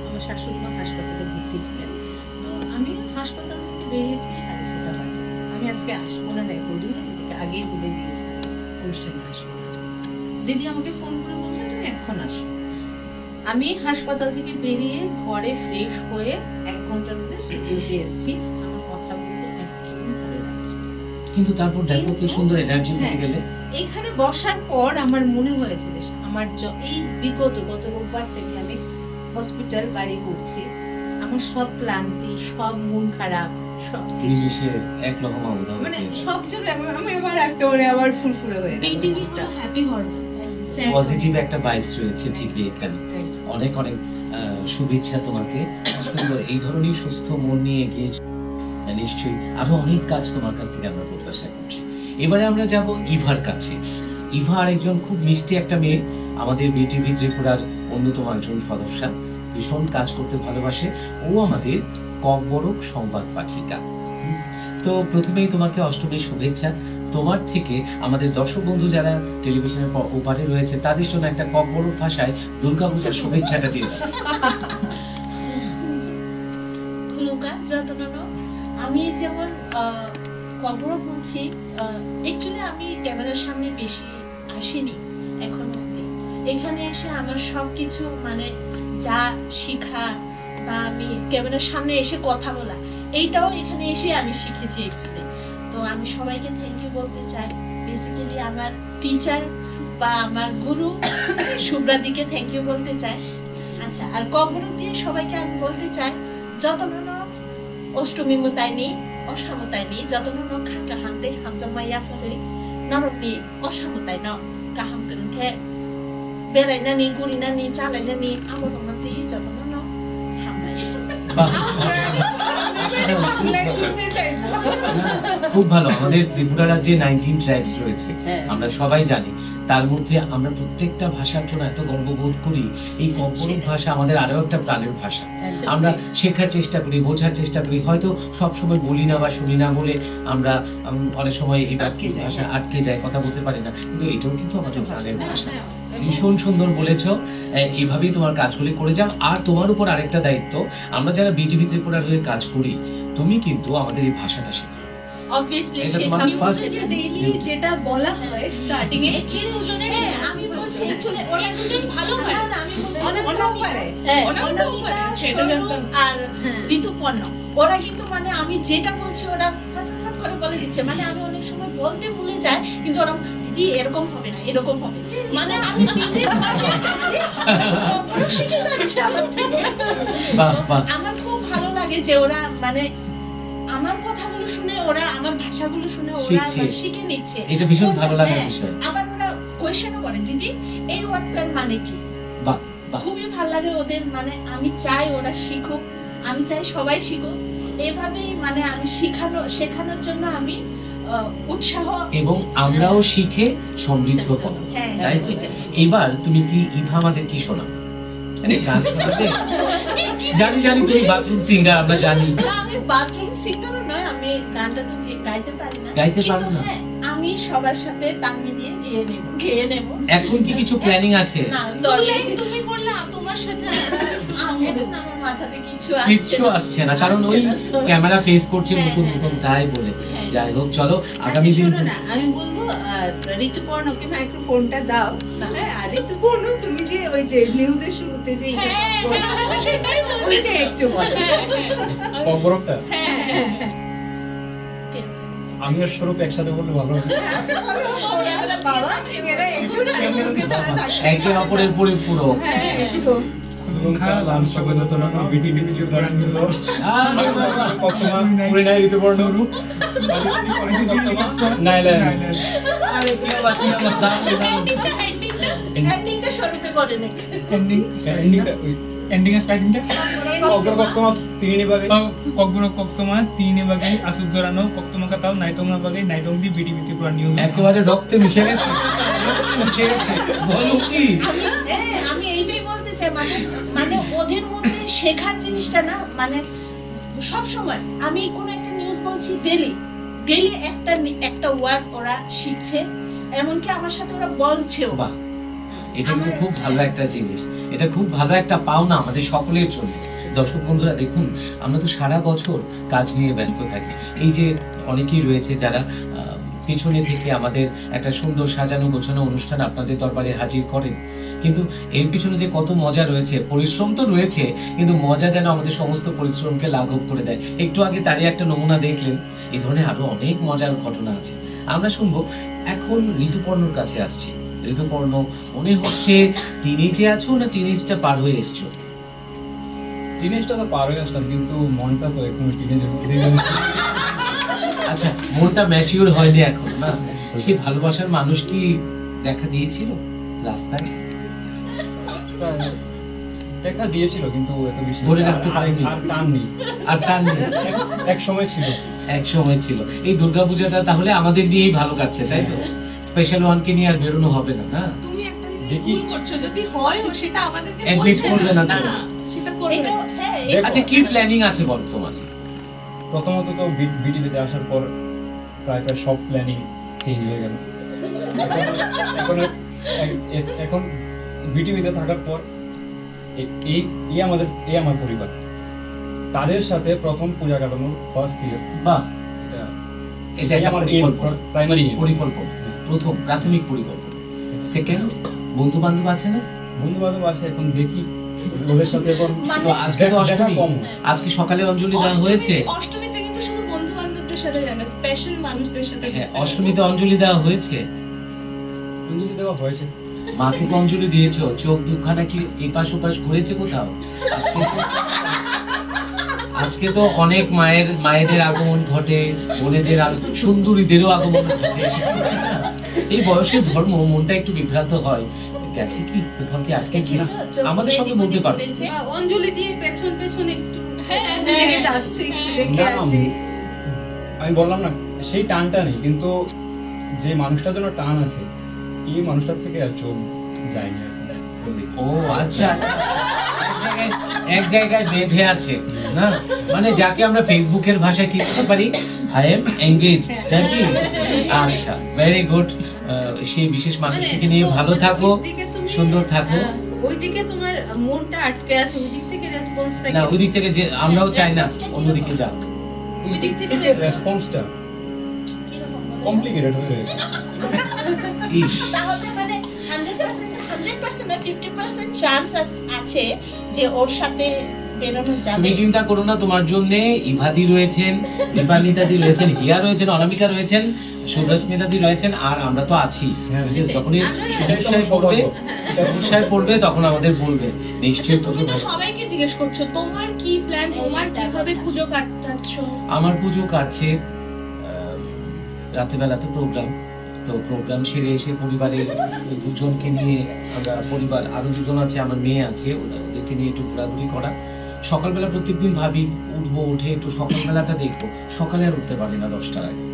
A: আমার শাশুড়ি মা হাসপাতালে ভর্তি ছিলেন। তো আমি হাসপাতাল থেকে বেরিয়েছি 6:30 বাজে। আমি আজকে আসবো না রেকর্ডিং, দিদিকে আগেই বলে দিয়েছি অনুষ্ঠানে আসবো না। দিদি আমাকে ফোন করে বলছে তুমি এখন আসো। আমি হাসপাতাল থেকে বেরিয়ে ঘরে ফ্রেশ হয়ে 1 ঘন্টার মধ্যে স্টুডিওতে এসেছি। আমার কথা বলতে একদম ভালো লাগছে,
B: কিন্তু তারপর দেখো কি সুন্দর এনার্জি পেয়ে গেলে।
A: এখানে বসার পর আমার মনে হয়েছে যে আমার এই গত রোববার থেকে আমি হসপিটাল বাড়ি করছি, আমার সব ক্লান্তি, সব মন খারাপ, সব কিছু
B: নিমিষে এক লহমা উধাও
A: মানে
B: হয়ে যায়।
A: সব জন্য আমি আবার একটা মানে আবার ফুরফুরে হয়ে গেছে।
C: বিটিভি হলো হ্যাপি হরমোন,
B: পজিটিভ একটা ভাইবস রয়েছে ঠিকই এখানে। অনেক শুভেচ্ছা তোমাকে। সুন্দর এই ধরনের সুস্থ মন নিয়ে এগিয়ে নিশ্চয়ই আরো অনেক কাজ তোমার কাছ থেকে আমরা প্রত্যাশা করছি। এবারে আমরা যাব ইভার কাছে। ইভা আরেকজন খুব মিষ্টি একটা মেয়ে, আমাদের বিটিভি ত্রিপুরার অন্যতম একজন সদস্যা, ভীষণ কাজ করতে ভালোবাসে। ও আমাদের ককবরক সংবাদ পাঠিকা। তো প্রথমেই তোমাকে অষ্টমীর শুভেচ্ছা। তোমার থেকে আমাদের দর্শক বন্ধু যারা টেলিভিশনের ওপারে রয়েছে তাদের জন্য একটা ককবরক ভাষায় দুর্গাপূজার শুভেচ্ছাটা দিয়ে দাও।
C: খুলুকা যতনানো আমি যেমন কবরও বলছি, অ্যাকচুয়ালি আমি ক্যামেরার সামনে বেশি আসিনি এখন অবধি। এখানে এসে আমার সব কিছু মানে যা শেখা বা আমি ক্যামেরার সামনে এসে কথা বলা, এইটাও এখানে এসে আমি শিখেছি অ্যাকচুয়ালি। তো আমি সবাইকে থ্যাংক ইউ বলতে চাই, বেসিক্যালি আমার টিচার বা আমার গুরু শুভ্রাদিকে থ্যাংক ইউ বলতে চাই। আচ্ছা, আর কবরক দিয়ে সবাইকে আমি বলতে চাই যতন অষ্টমী মতাইনি অসামতাইনি যতন খাকা হামদে হামজামাইয়া ফারে নরবি অসামতাই ন কাহাম কেনকে বেড়াইনানি গুড়িনানি চালাইনানি আমার মতে যতন হামদাই।
B: খুব ভালো। আমাদের ত্রিপুরা রাজ্যে 19 ট্রাইবস রয়েছে, আমরা সবাই জানি। তার মধ্যে আমরা প্রত্যেকটা ভাষার জন্য এত গর্ববোধ করি। এই ককবরক ভাষা আমাদের আরো একটা প্রাণের ভাষা। আমরা শেখার চেষ্টা করি, বোঝার চেষ্টা করি, হয়তো সব সময় বলি না বা শুনি না বলে আমরা অনেক সময় এই ভাষা আটকে যায়, কথা বলতে পারি না, কিন্তু এটাও কিন্তু আমাদের প্রাণের ভাষা। ভীষণ সুন্দর বলেছো। এইভাবেই তোমার কাজগুলি করে যাও। আর তোমার উপর আরেকটা দায়িত্ব, আমরা যারা বিটিভি ত্রিপুরার হয়ে কাজ করি, তুমি কিন্তু আমাদের এই ভাষাটা শেখাও।
C: অবভিয়াসলি
B: এটা
C: সেটা
B: তোমার first
C: নিউজে যে ডেইলি
B: duty।
C: যেটা বলা হয় স্টার্টিং এ যে দুজনের
A: আমি বলছি
C: অ্যাকচুয়ালি ওরা দুজন ভালো হয়
A: না, না, আমি বলছি অনামিকাও পারে।
C: অনামিকাও পারে, সেটা জানতাম।
H: আর ঋতুপর্ণ ওরা কিন্তু মানে আমি যেটা বলছি ওরা ফটফট করে বলে দিচ্ছে, মানে আমি অনেক সময় বলতে ভুলে যাই, কিন্তু ওরা দিদি এরকম হবে না, এরকম হবে, মানে আমি নিজে শিখে যাচ্ছে আমার থেকে।
B: বাহ বাহ
H: আমার খুব ভালো লাগে যে ওরা মানে আমার কথাগুলো শুনে ওরা আমার ভাষাগুলো শুনে ওরা
B: শিখছে।
H: আবার শিখে নিচ্ছে।
B: এটা ভীষণ ভালো লাগার
H: হ্যাঁ,
B: বিষয়।
H: আবার ওরা কোয়েশ্চেনও করে দিদি এই ওয়ার্ডটার মানে কি।
B: বাহ বাহ
H: খুবই ভালো লাগে ওদের, মানে আমি চাই ওরা শিখুক, আমি চাই সবাই শিখুক, এভাবেই মানে আমি শেখানোর জন্য আমি উৎসাহ।
B: এবং আমরাও শিখে সমৃদ্ধ হব,
H: হ্যাঁ,
B: তাই তো? এবার তুমি কি ইভা আমাদের কি শোনাও? মানে গান শোনাবে? জানি জানি তুমি বাথরুম সিঙ্গার, আমরা জানি।
H: না, আমি বাথরুম সিঙ্গারও নয়, আমি গানটা তো গাইতে পারি না,
B: গাইতে
H: কিন্তু
B: পারো না?
H: হ্যাঁ, আমি সবার সাথে তাল মিলিয়ে গেয়ে নেব।
B: এখন কি কিছু প্ল্যানিং আছে?
H: না,
C: দুই
H: সরি,
C: লাইন তুমি করলে তোমার সাথে
H: এখন আমার মাথাতে কিছু
B: কিচ্ছু আসছে না, কারণ ওই ক্যামেরা ফেস করছে
H: হ্যাঁ,
B: নতুন
H: হ্যাঁ,
B: নতুন, তাই বলে।
H: হ্যাঁ।
B: যাই হোক, চলো
A: আচ্ছা,
B: আগামী দিন
A: শোনো না, আমি বলবো ঋতুপর্ণকে মাইক্রোফোনটা দাও। হ্যাঁ, আর ঋতুপর্ণ তুমি যে ওই যে নিউজের শুরুতে যে এটা
C: হ্যাঁ,
A: বললে,
C: হ্যাঁ, সেটাই বলতে
A: ওইটা
C: চাই।
A: একটু বলো।
G: অপরকটা
C: হ্যাঁ,
G: আমি আর স্বরূপ একসাথে বললে ভালো হবে।
A: আচ্ছা, বলো, ওরা বাবা, এরা একজন আরেকজনকে ছাড়া থাকবে না।
B: একে অপরের পরিপূরক।
A: হ্যাঁ, একদম।
G: খুদুমখা লাল স্বাগততনা বিটিভি প্রাণ নিউজ
B: আরে বাবা,
G: কতমা পুরে নাই ঋতুপর্ণ নাইলে
B: আরে কি বাত কি বাত, দারুণ, দারুণ।
H: এন্ডিংটা স্বরূপে করে নাকি।
D: এন্ডিং স্টার্টিংটা
G: অগ্র কতমা তিনি বাগে
D: ককগুলো কক্তমা তিনে বাগাই আসুক জরানো কক্তমা কাতাও নাইতংনা বাগাই নাইতং দি বিটিভিতে পুরা নিউজ
B: একেবারে রক্তে মিশে গেছে। বলো কি?
H: হ্যাঁ, আমি এইটাই বলতে চাই, মানে মানে ওদের মধ্যে শেখার জিনিসটা না, মানে সব সময় আমি কোন একটা নিউজ বলছি, ডেলি একটা ওয়ার্ড ওরা শিখছে, এমনকি আমার সাথে ওরা বলছেও।
B: বাহ, এটা কিন্তু খুব ভালো একটা জিনিস, এটা খুব ভালো একটা পাওনা আমাদের সকলের জন্য। দর্শক বন্ধুরা দেখুন, আমরা তো সারা বছর কাজ নিয়ে ব্যস্ত থাকি। এই যে অনেকেই রয়েছে যারা পিছনে থেকে আমাদের একটা সুন্দর সাজানো গোছানো অনুষ্ঠান আপনাদের দরবারে হাজির করেন, কিন্তু এর পিছনে যে কত মজা রয়েছে, পরিশ্রম তো রয়েছে, কিন্তু মজা যেন আমাদের সমস্ত পরিশ্রমকে লাঘব করে দেয়। একটু আগে তারই একটা নমুনা দেখলেন। এই ধরনের আরো অনেক মজার ঘটনা আছে, আমরা শুনবো। এখন ঋতুপর্ণর কাছে আসছি। ঋতুপর্ণ, মনে হচ্ছে টিনেজে আছো না টিনেজটা পার হয়ে এসছো?
G: টিনেজটা তো পার হয়ে আসলাম, কিন্তু মনটা তো এখনো টিনেজের মধ্যে।
B: আচ্ছা, মনটা ম্যাচিউর হয়নি এখন না? সেই ভালোবাসার মানুষ কি দেখা দিয়েছিল রাস্তায়?
G: দেখা দিয়েছিল, কিন্তু এত বেশি
B: ধরে রাখতে পারিনি।
G: আর টান নেই।
B: আর টান নেই।
G: এক সময় ছিল।
B: এক সময় ছিল। এই দুর্গাপূজাটা তাহলে আমাদের নিয়েই ভালো কাটছে, তাই তো? স্পেশাল ওয়ানকে নিয়ে আর বেরোনো হবে না, না?
C: তুমি একটা জিনিস
G: দেখি।
C: ভুল করছো, যদি হয় সেটা আমাদেরকে
B: Admit
C: বলছে
B: করবে না তো।
C: সেটা করবে
H: এটা
C: না।
H: হ্যাঁ,
G: দেখো,
B: আচ্ছা, কি প্ল্যানিং আছে বল তোমার?
G: প্রথমত তো বিটিভিতে আসার পর প্রায় সব প্ল্যানিং চেঞ্জ হয়ে গেল। এখন বিটিভিতে থাকার পর এই আমার পরিবার, তাদের সাথে প্রথম পূজা কাটানোর ফার্স্ট ইয়ার।
B: বাহ, এটা একটা
G: আমার প্রাইমারি
B: পরিকল্পনা, প্রথম প্রাথমিক পরিকল্পনা। সেকেন্ড, বন্ধু বান্ধব আছে না?
G: বন্ধু বান্ধব আসে, এখন দেখি ওদের সাথে এখন
B: তো আজকে তো
G: দেখা
B: অষ্টমী,
G: কম।
B: আজকে সকালে অঞ্জলি দেওয়া হয়েছে।
C: অষ্টমীতে কিন্তু শুধু বন্ধু বান্ধবদের সাথে যায় না, স্পেশাল মানুষদের সাথে
B: হ্যাঁ, অষ্টমীতে অঞ্জলি দেওয়া হয়েছে।
G: অঞ্জলি দেওয়া হয়েছে।
B: মাকে তো অঞ্জলি দিয়েছো, চোখ দুখানা কি এপাশ ওপাশ ঘুরেছে কোথাও? আজকে তো অনেক মায়েদের আগমন ঘটে, বোনেদের সুন্দরীদেরও আগমন ঘটে। এই বয়সের ধর্ম, মনটা একটু বিভ্রান্ত হয়। গেছে কি কোথাও কি আটকে ছিল? আমাদের সঙ্গে বলতে পারো।
A: বা অঞ্জলি দিয়ে পেছন পেছন একটু
C: হ্যাঁ,
A: ওদিকে যাচ্ছে, একটু দেখে
G: না,
A: আসি।
G: আমি বললাম না, সেই টানটা নেই, কিন্তু যে মানুষটার জন্য টান আছে, এই মানুষটার থেকে আর চোখ যায়নি এখন।
B: ও আচ্ছা, এক জায়গায় বেঁধে আছে না, মানে যাকে আমরা ফেসবুকের ভাষায় কি করতে পারি, আই এম এঙ্গেজড, নাকি? আচ্ছা, ভেরি গুড। সেই বিশেষ মানুষটিকে নিয়ে ভালো থাকো,
A: ওইদিকে তুমি,
B: সুন্দর থাকো।
A: ওইদিকে তোমার মনটা আটকে আছে, ওই দিক থেকে রেসপন্সটা
B: না, ওই দিক থেকে যে আমরাও চাই না অন্যদিকে যাক।
C: ওই দিক থেকে
G: রেসপন্সটা কমপ্লিকেটেড হয়ে রয়েছে।
B: ইস,
H: তাহলে মানে 100% না 50% চান্স আছে যে ওর সাথে বেরোনো যাবে।
B: তুমি চিন্তা করো না, তোমার জন্য ইভাদি রয়েছেন, দীপান্বিতাদি রয়েছেন, হিয়া রয়েছেন, অনামিকা রয়েছেন, শুভ্রস্মিতাদি রয়েছেন, আর আমরা তো আছি।
G: হ্যাঁ।
B: যখনই
G: সেটাই তো
B: সমস্যায় পড়বে তখন আমাদের বলবে, নিশ্চয়ই
C: তুমি তো সবাইকে জিজ্ঞেস করছো তোমার কি প্ল্যান, তোমার কিভাবে পুজো কাটাচ্ছ?
B: আমার পুজো কাটছে, রাতেবেলা তো প্রোগ্রাম, তো প্রোগ্রাম সেরে এসে পরিবারের দুজনকে নিয়ে, আমরা পরিবার আরো দুজন আছে, আমার মেয়ে আছে, ওদেরকে নিয়ে একটু ঘোরাঘুরি করা। সকালবেলা প্রত্যেকদিন ভাবি উঠবো, উঠে একটু সকালবেলাটা দেখবো, সকালে আর উঠতে পারি না 10টার আগে,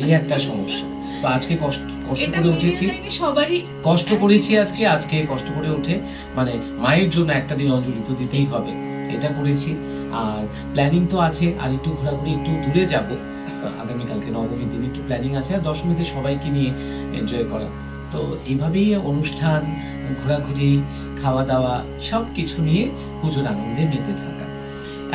B: এই একটা সমস্যা। তো আজকে কষ্ট করে উঠেছি,
C: সবারই
B: কষ্ট করেছি আজকে কষ্ট করে উঠে, মানে মায়ের জন্য একটা দিন অঞ্জলি তো দিতেই হবে, এটা করেছি। আর প্ল্যানিং তো আছে, আর একটু ঘোরাঘুরি, একটু দূরে যাব আগামীকালকে নবমীর দিন, একটু প্ল্যানিং আছে, আর দশমীতে সবাইকে নিয়ে এনজয় করা। তো এইভাবেই অনুষ্ঠান, ঘোরাঘুরি, খাওয়া দাওয়া সব কিছু নিয়ে পুজোর আনন্দে মেতে থাকা।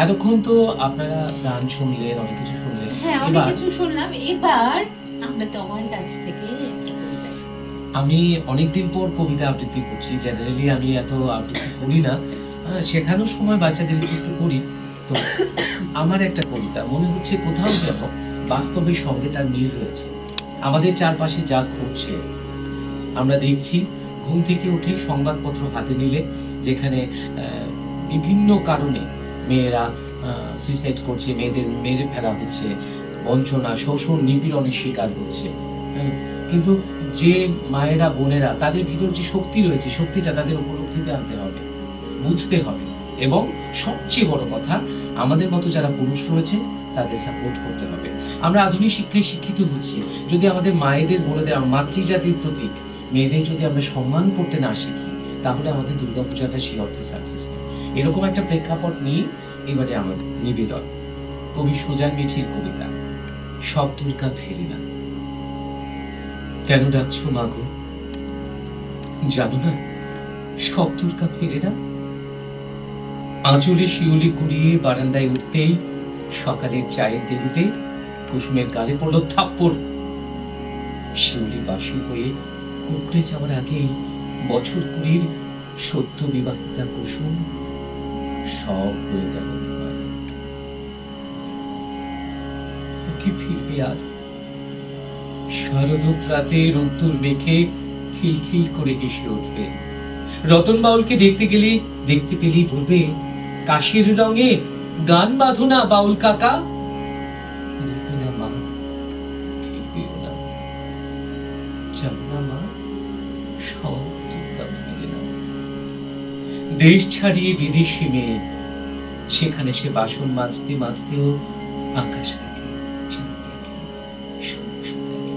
B: এতক্ষণ তো আপনারা গান শুনলেন, অনেক কিছু শুনলেন।
A: হ্যাঁ, অনেক কিছু শুনলাম। এবার আমরা তোমার কাছ থেকে একটা কবিতা শুনবো।
B: আমি অনেকদিন পর কবিতা আবৃত্তি করছি, জেনারেলি আমি এত আবৃত্তি করি না, শেখানোর সময় বাচ্চাদের একটু করি। তো আমার একটা কবিতা মনে হচ্ছে কোথাও যেন বাস্তবের সঙ্গে তার মিল রয়েছে। আমাদের চারপাশে যা ঘটছে আমরা দেখছি, ঘুম থেকে উঠে সংবাদপত্র হাতে নিলে যেখানে বিভিন্ন কারণে মেয়েরা সুইসাইড করছে, মেয়েদের মেরে ফেলা হচ্ছে, বঞ্চনা, শোষণ, নিপীড়নের শিকার হচ্ছে, কিন্তু যে মায়েরা, বোনেরা, তাদের ভিতর যে শক্তি রয়েছে, শক্তিটা তাদের উপলব্ধিতে আনতে হবে, বুঝতে হবে, এবং সবচেয়ে বড় কথা, আমাদের মতো যারা পুরুষ রয়েছে তাদের সাপোর্ট করতে হবে। আমরা আধুনিক শিক্ষায় শিক্ষিত হচ্ছি, যদি আমাদের মায়েদের, বোনেদের, মাতৃজাতির প্রতীক মেয়েদের যদি আমরা সম্মান করতে না শিখি, তাহলে আমাদের দুর্গাপূজাটা সেই অর্থে সাকসেস হয়। এরকম একটা প্রেক্ষাপট নিয়ে এবারে আমার নিবেদন, কবি সুজান মিঠির কবিতা, সব দুর্গা ফেরে না। কেন ডাকছো মাগো, জানো না সব দুর্গা ফেরে না? আঁচলে শিউলি কুড়িয়ে বারান্দায় উঠতেই সকালের চায়ের দেরিতে কুসুমের গালে পড়লো থাপ্পড়। শিউলি বাসি হয়ে কুকড়ে যাওয়ার আগেই বছর 20 সদ্য বিবাহিতা কুসুম সব হয়ে গেল। কি ফিরবে আর? শারদ প্রাতে রোদ্দুর মেখে খিলখিল করে হেসে উঠবে। রতন বাউলকে দেখতে পেলেই বলবে, কাশির রঙে গান বাঁধো না বাউল কাকা। বলবে না মা, ফিরবেও না, যাও না মা, সব দুর্গা ফিরে না। দেশ ছাড়িয়ে বিদেশি মেয়ে, সেখানে সে বাসন মাজতে মাজতেও আকাশ দেখে, চাঁদ দেখে, সূর্য দেখে।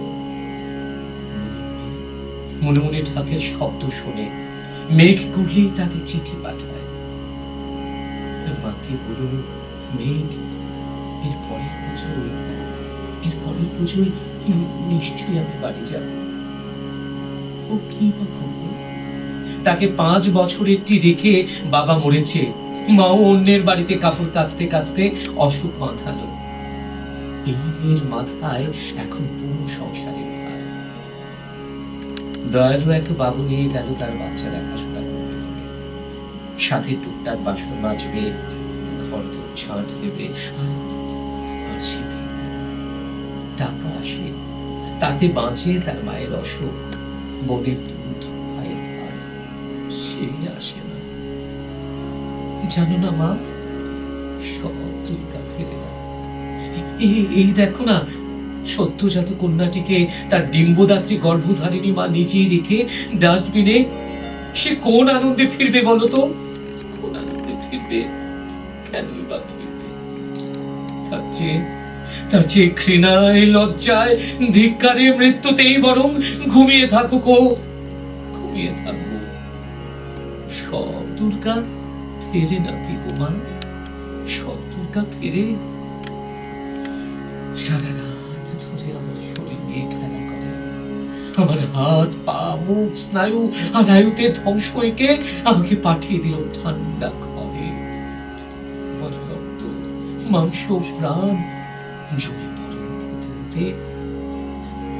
B: মনে মনে ঢাকের শব্দ শুনে মেঘ করলেই তাদের চিঠি পাঠায়। মাকে বলুন, মেঘ এর পরের পুজোয় নিশ্চয়ই আমি বাড়ি যাব। ও কি বা করবে? তাকে 5 বছরেরটি রেখে বাবা মরেছে, মাও অন্যের বাড়িতে কাপড় কাচতে কাচতে অসুখ মাথালো। এই মেয়ের মাথায় এখন পুরো সংসারের ভার। দয়ালু এক বাবু নিয়ে গেল তার বাচ্চা দেখাশোনা করবে, সাথে টুকটাক বাসন মাজবে, ঘর ঝাঁট দেবে, আর টাকা আসে, তাতে বাঁচে তার মায়ের অসুখ, বোনের দুধ, ভাইয়ের ভাত, সে আসে না। জানো না মা, সব দুর্গা ফেরে না। এই দেখো না, সদ্যজাত কন্যাটিকে তার ডিম্বদাত্রী গর্ভধারিণী মা নিজেই রেখে ডাস্টবিনে, সে কোন আনন্দে ফিরবে বলো তো? কোন আনন্দে ফিরবে? কেনই বা ফিরবে? তার চেয়ে ঘৃণায়, লজ্জায়, ধিক্কারে, মৃত্যুতেই বরং ঘুমিয়ে থাকুক, ঘুমিয়ে থাকুক। সব দুর্গা ফেরে নাকি গো মা? সব দুর্গা ফেরে? সারা রাত ধরে আমার শরীর নিয়ে খেলা করে, আমার হাত, পা, মুখ, স্নায়ু আর আয়ুতে ধ্বংস হয়ে আমাকে পাঠিয়ে দিল ঠান্ডা ঘরে। মাংস প্রাণ জমে পড়ে,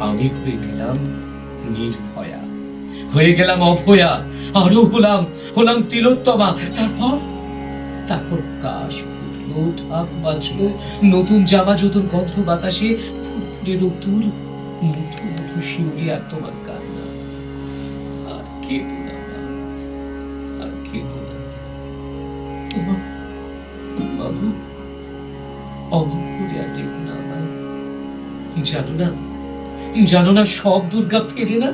B: আমি হয়ে গেলাম নির্ভয়া, হয়ে গেলাম অভয়া, আরো হলাম তিলোত্তমা। তারপর কাশ ফুটলো, ঢাক বাজলো, নতুন জামা জুতোর গন্ধ বাতাসে, ফুটফুটে রোদ্দুর, মুঠো মুঠো শিউলি, আর তোমার কান্না। আর কেঁদো না মা, আর কেঁদো না। তোমার মাগো অমন করে আর যেও না আমার। জানো না সব দুর্গা ফেরে না,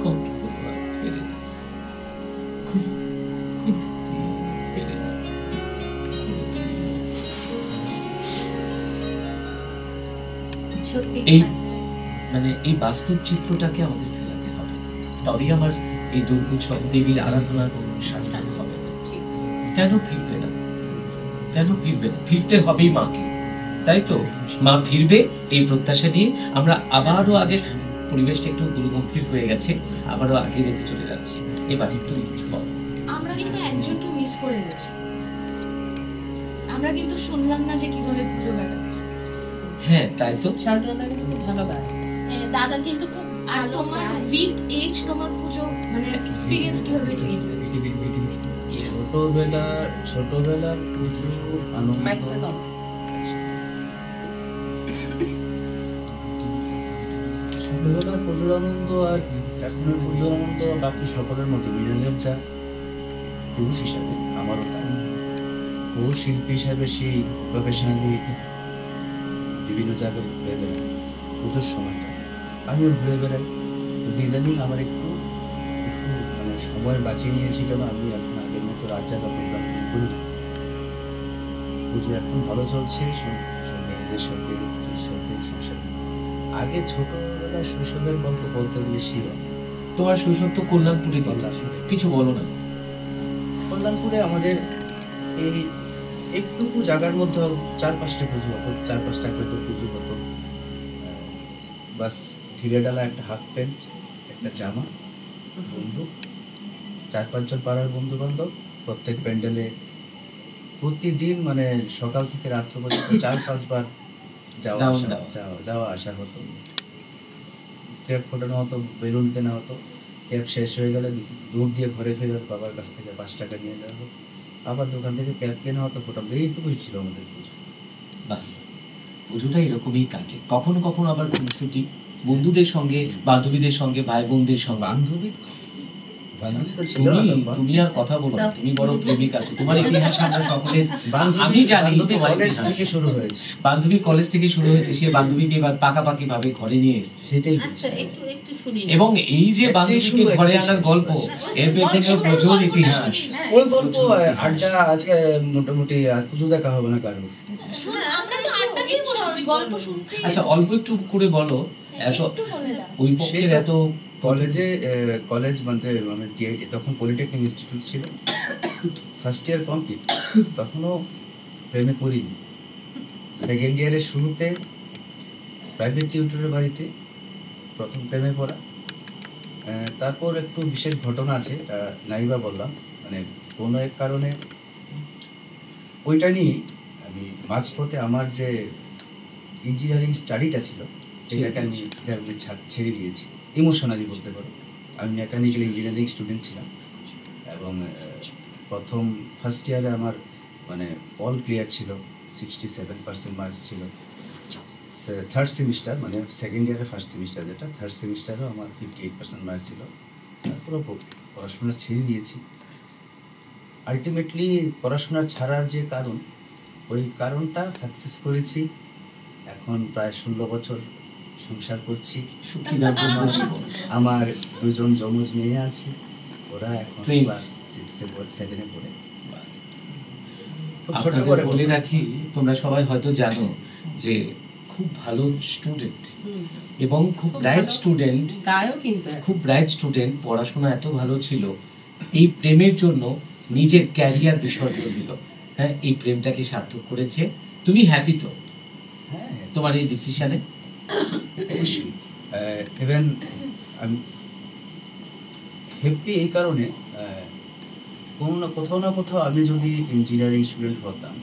B: কখনো আর ফেরে না, কোনোদিন ফেরে না,
A: সত্যি
B: এই মানে এই বাস্তব চিত্রটাকে আমাদের ফেরাতে হবে, তবেই আমার এই দুর্গোৎসব দেবীর আরাধনার কোনো সার্থক হবে না। কেন ফিরবে না, কেন ফিরবে না? ফিরতে হবেই মাকে, তাই তো? মা ফিরবে এই প্রত্যাশা নিয়ে আমরা আবারও আগের পরিবেশটা একটু গুরুগম্ভীর হয়ে গেছে, আবারও আগে যেতে চলে যাচ্ছি। এবার তুমি কিছু বলো।
C: আমরা কিন্তু একজনকে মিস করে গেছি। আমরা কিন্তু শুনলাম না যে কিভাবে পুজো কাটাচ্ছে।
B: হ্যাঁ তাই তো।
F: শান্তনা কিন্তু খুব ভালো গায়।
H: দাদা কিন্তু খুব
C: আর তোমার উইথ এজ তোমার পুজো মানে এক্সপেরিয়েন্স কিভাবে চেঞ্জ হয়েছে?
I: ছোটবেলার পুজো আনন্দ,
F: মাইকটা দাও।
I: ছোটবেলার পুজোর আনন্দ আর এখনের পুজোর আনন্দ বাকি সকলের মতো মিলনের যা পুরুষ হিসাবে আমারও তাই। ও শিল্পী হিসাবে সেই প্রফেশনালি বিভিন্ন জায়গায় ঘুরে বেড়াই পুজোর সময়টা, আমিও ঘুরে বেড়াই। তো ইদানিং আমার একটু মানে সময় বাঁচিয়ে নিয়েছি কেন আমি এখন আগের মতো রাত জাগা প্রোগ্রাম করি। পুজো এখন ভালো চলছে, মেয়েদের সাথে, স্ত্রীর সাথে, সংসারে। আগে ছোটবেলায় শৈশবের গল্প বলতে গেলে ছিল।
B: তোমার শৈশব তো কল্যাণপুরে কথা, কিছু বলো না।
I: কল্যাণপুরে আমাদের এই একটুকু জায়গার মধ্যে 4-5টা পুজো হতো, 4-5টা করে পুজো হতো। বাস ঢিলে ডালা একটা হাফ প্যান্ট, একটা জামা, বন্ধু, 4-5 জন পাড়ার বন্ধু বান্ধব, প্রত্যেক প্যান্ডেলে প্রতিদিন মানে সকাল থেকে রাত্র পর্যন্ত 4-5 বার যাওয়া আসা হতো। ক্যাপ ফোটানো হতো, বেলুন কেনা হতো, ক্যাপ শেষ হয়ে গেলে দূর দিয়ে ঘরে ফিরে বাবার কাছ থেকে 5 টাকা নিয়ে যাওয়া হতো, আবার দোকান থেকে ক্যাপ কেনা হতো, ফোটানো। এইটুকুই ছিল আমাদের পুজো।
B: বাহ, পুজোটা এরকমই কাটে। কখনো কখনো আবার খুনসুটি বন্ধুদের সঙ্গে, বান্ধবীদের সঙ্গে, ভাই বোনদের সঙ্গে।
I: বান্ধবী তো ছিল না তখন।
B: তুমি আর কথা বলো না, তুমি বড় প্রেমিক আছো। তোমার ইতিহাস আমরা সকলে
I: বান্ধবী-
B: আমি জানি।
I: বান্ধবী
B: তোমার
I: কলেজ
B: ইতিহাস।
I: থেকে শুরু হয়েছে,
B: বান্ধবী কলেজ থেকে শুরু হয়েছে, সে বান্ধবীকে এবার পাকাপাকি ভাবে ঘরে নিয়ে এসেছে।
I: সেটাই
H: আচ্ছা একটু শুনি না।
B: এবং এই যে
I: একটাই
B: বান্ধবীকে
I: শুরু,
B: ঘরে
I: একটাই
B: আনার
I: শেষ।
B: গল্প, এর পেছনে প্রচুর ইতিহাস।
I: ওই গল্প আড্ডা আজকে মোটামুটি আর পুজো দেখা হবে না কারণ।
C: আমরা তো আড্ডাতেই বসেছি গল্প শুনতে।
B: আচ্ছা অল্প একটু করে বলো। এত
C: একটু বলে দাও।
B: ওই পক্ষের
I: সেটা-
B: এত
I: কলেজ মানে ডিআইটি তখন পলিটেকনিক ইনস্টিটিউট ছিল, ফার্স্ট ইয়ার কমপ্লিট, তখনও প্রেমে পড়িনি। সেকেন্ড ইয়ারের শুরুতে প্রাইভেট টিউটরের বাড়িতে প্রথম প্রেমে পড়া। তারপর একটু বিশেষ ঘটনা আছে, এটা নাইবা বললাম, মানে কোনো এক কারণে ওইটা নিয়ে আমি মাঝপথে আমার যে ইঞ্জিনিয়ারিং স্টাডিটা ছিল সেটাকে আমি ছেড়ে দিয়েছি। ইমোশনালি বলতে পারো। আমি মেকানিক্যাল ইঞ্জিনিয়ারিং স্টুডেন্ট ছিলাম এবং প্রথম ফার্স্ট ইয়ারে আমার মানে অল ক্লিয়ার ছিল, 67% মার্কস ছিল। থার্ড সেমিস্টার মানে সেকেন্ড ইয়ারের ফার্স্ট সেমিস্টার যেটা, থার্ড সেমিস্টারেও আমার 58% মার্কস ছিল। তারপরে পড়াশোনা ছেড়ে দিয়েছি। আলটিমেটলি পড়াশোনা ছাড়ার যে কারণ, ওই কারণটা সাকসেস করেছি। এখন প্রায় 16 বছর সংসার করছি,
B: সুখী দাম্পত্য জীবন।
I: আমার 2 জন যমজ মেয়ে আছে, ওরা এখন
B: Twins.
I: ক্লাস 6-7 পড়ে। খুব ছোট
B: আপনাদের
I: করে
B: বলে রাখি, তোমরা সবাই হয়তো জানো যে খুব ভালো স্টুডেন্ট এবং খুব ব্রাইট স্টুডেন্ট,
F: গায়ও কিন্তু
B: খুব ব্রাইট স্টুডেন্ট, পড়াশোনা এত ভালো ছিল, এই প্রেমের জন্য নিজের ক্যারিয়ার বিসর্জন দিল। হ্যাঁ, এই প্রেমটাকে সার্থক করেছে। তুমি হ্যাপি তো
I: হ্যাঁ,
B: তোমার এই ডিসিশনে?
I: ইভেন আমি হ্যাপি এই কারণে, কোনো না কোথাও আমি যদি ইঞ্জিনিয়ারিং স্টুডেন্ট হতাম,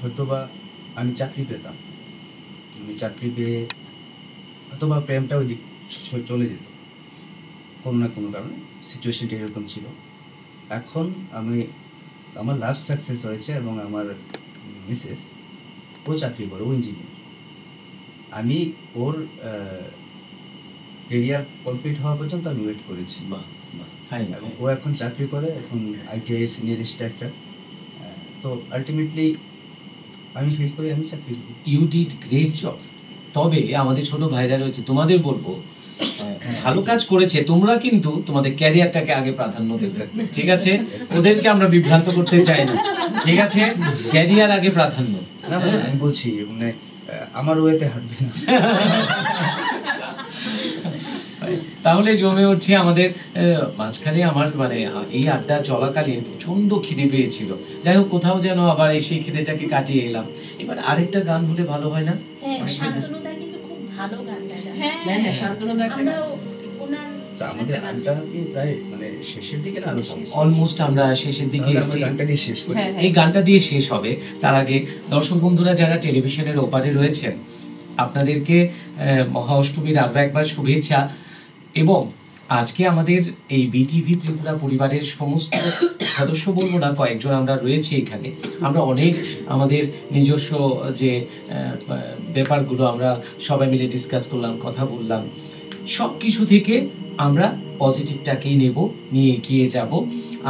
I: হয়তোবা আমি চাকরি পেতাম, আমি চাকরি পেয়ে অথবা প্রেমটা ওই দিক চলে যেত কোনো না কোনো কারণে, সিচুয়েশনটা এরকম ছিল। এখন আমার লাভ সাকসেস হয়েছে এবং আমার মিসেস ও চাকরি করে, ও ইঞ্জিনিয়ার। আমি ওর কেরিয়ার কমপ্লিট হওয়া পর্যন্ত আমি ওয়েট করেছি, এবং ও এখন চাকরি করে, এখন ITI সিনিয়র ইনস্ট্রাক্টর। তো আলটিমেটলি আমি ফিল করি আমি চাকরি করি।
B: You did great job. তবে আমাদের ছোট ভাইরা রয়েছে, তোমাদের বলবো ভালো কাজ করেছে, তোমরা কিন্তু তোমাদের ক্যারিয়ারটাকে আগে প্রাধান্য দেবে, ঠিক আছে? ওদেরকে আমরা বিভ্রান্ত করতে চাই না, ঠিক আছে? ক্যারিয়ার আগে প্রাধান্য।
I: না না, আমি বলছি মানে আমার ওয়েতে হাঁটবে না।
B: তাহলে জমে উঠছে আমাদের মাঝখানে। আমার মানে এই আড্ডা চলাকালীন প্রচন্ড খিদে পেয়েছিল, যাই হোক কোথাও যেন আবার সেই খিদেটাকে কাটিয়ে এলাম। এবার আরেকটা গান হলে ভালো হয় না?
H: শান্তনুদা কিন্তু খুব ভালো গান গায়।
F: হ্যাঁ হ্যাঁ, শান্তনুদা একটা গান।
H: ওনার
I: আমাদের গানটা কি প্রায় মানে শেষের দিকে না,
B: অলমোস্ট আমরা শেষের দিকে এসেছি।
I: গানটা দিয়ে শেষ করি।
B: এই গানটা দিয়ে শেষ হবে। তার আগে দর্শক বন্ধুরা যারা টেলিভিশনের ওপারে রয়েছেন, আপনাদেরকে মহা অষ্টমীর আরো একবার শুভেচ্ছা। এবং আজকে আমাদের এই বিটিভি ত্রিপুরা পরিবারের সমস্ত সদস্য বলবো না, কয়েকজন আমরা রয়েছি এখানে। আমরা অনেক আমাদের নিজস্ব যে ব্যাপারগুলো আমরা সবাই মিলে ডিসকাস করলাম, কথা বললাম। সব কিছু থেকে আমরা পজিটিভটাকেই নেব, নিয়ে এগিয়ে যাব।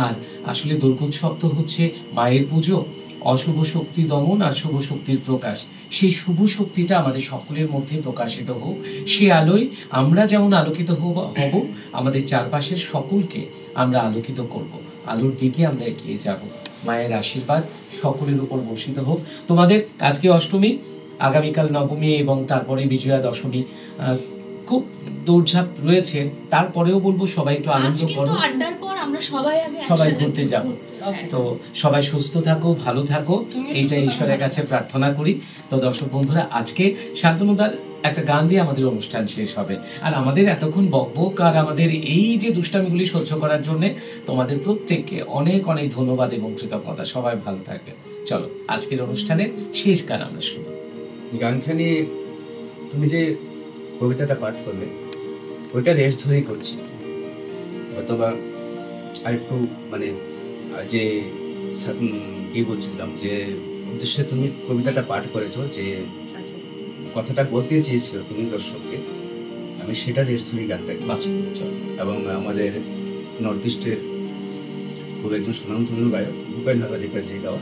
B: আর আসলে দুর্গোৎসব তো হচ্ছে মায়ের পুজো, অশুভ শক্তি দমন আর শুভ শক্তির প্রকাশ। সেই শুভ শক্তিটা আমাদের সকলের মধ্যে প্রকাশিত হোক। সে আলোয় আমরা যেমন আলোকিত হব, আমাদের চারপাশের সকলকে আমরা আলোকিত করব। আলোর দিকে আমরা এগিয়ে যাব। মায়ের আশীর্বাদ সকলের উপর বর্ষিত হোক। তোমাদের আজকে অষ্টমী, আগামীকাল নবমী এবং তারপরে বিজয়া দশমী। খুব দৌড়ঝাঁপ রয়েছে, তারপরেও বলবো সবাই একটু আনন্দ করো।
C: আড্ডার পর আমরা
B: সবাই ঘুরতে যাব। তো সবাই সুস্থ থাকো, ভালো থাকো, এইটা ঈশ্বরের কাছে প্রার্থনা করি। তো দর্শক বন্ধুরা, আজকে শান্তনুদার একটা গান দিয়ে আমাদের অনুষ্ঠান শেষ হবে। আর আমাদের এতক্ষণ বকবক আর আমাদের এই যে দুষ্টামিগুলি সহ্য করার জন্য তোমাদের প্রত্যেককে অনেক অনেক ধন্যবাদ এবং কৃতজ্ঞতা। সবাই ভালো থাকবে। চলো আজকের অনুষ্ঠানের শেষ গান আমরা শুনব।
I: গানখানি তুমি যে কবিতাটা পাঠ করবে ওইটা রেস ধরেই করছি, অথবা আর একটু মানে যে কি বলছিলাম, যে উদ্দেশ্যে তুমি কবিতাটা পাঠ করেছো, যে কথাটা বলতে চেয়েছিল তুমি দর্শককে, আমি সেটা রেস ধরেই গানটা গাইছি। এবং আমাদের নর্থ ইস্টের খুব একজন সুনামধন্য গায়ক ভূপেন হাজারিকার যে গাওয়া,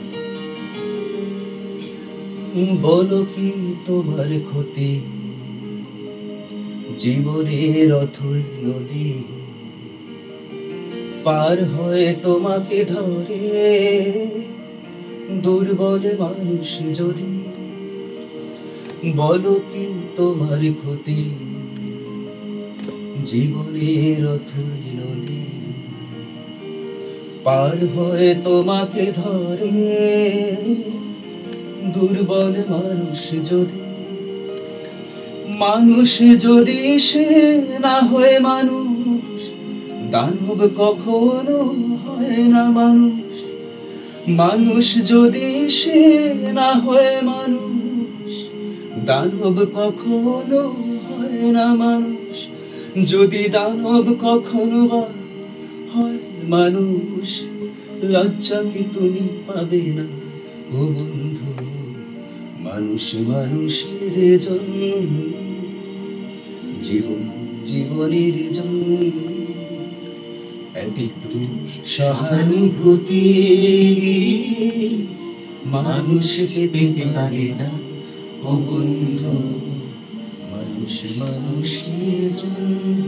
I: বলো কি তোমার ক্ষতি জীবনের অথই নদী, পার হয়ে তোমাকে ধরে দুর্বল মানুষ যদি, বলো কি তোমার ক্ষতি জীবনের অথই নদী, পার হয়ে তোমাকে ধরে দুর্বল মানুষ যদি, মানুষ যদি সে না হয় মানুষ, দানব কখনো হয় না মানুষ, মানুষ যদি সে না হয় মানুষ, দানব কখনো হয় না মানুষ, যদি দানব কখনো হয় মানুষ, লজ্জা কি তুমি পাবে না ও বন্ধু, মানুষ মানুষের জন্য, জীবন জীবনের জন্য একটু সহানুভূতি মানুষ পেতে পারে না ও বন্ধু, মানুষ মানুষের জন্য।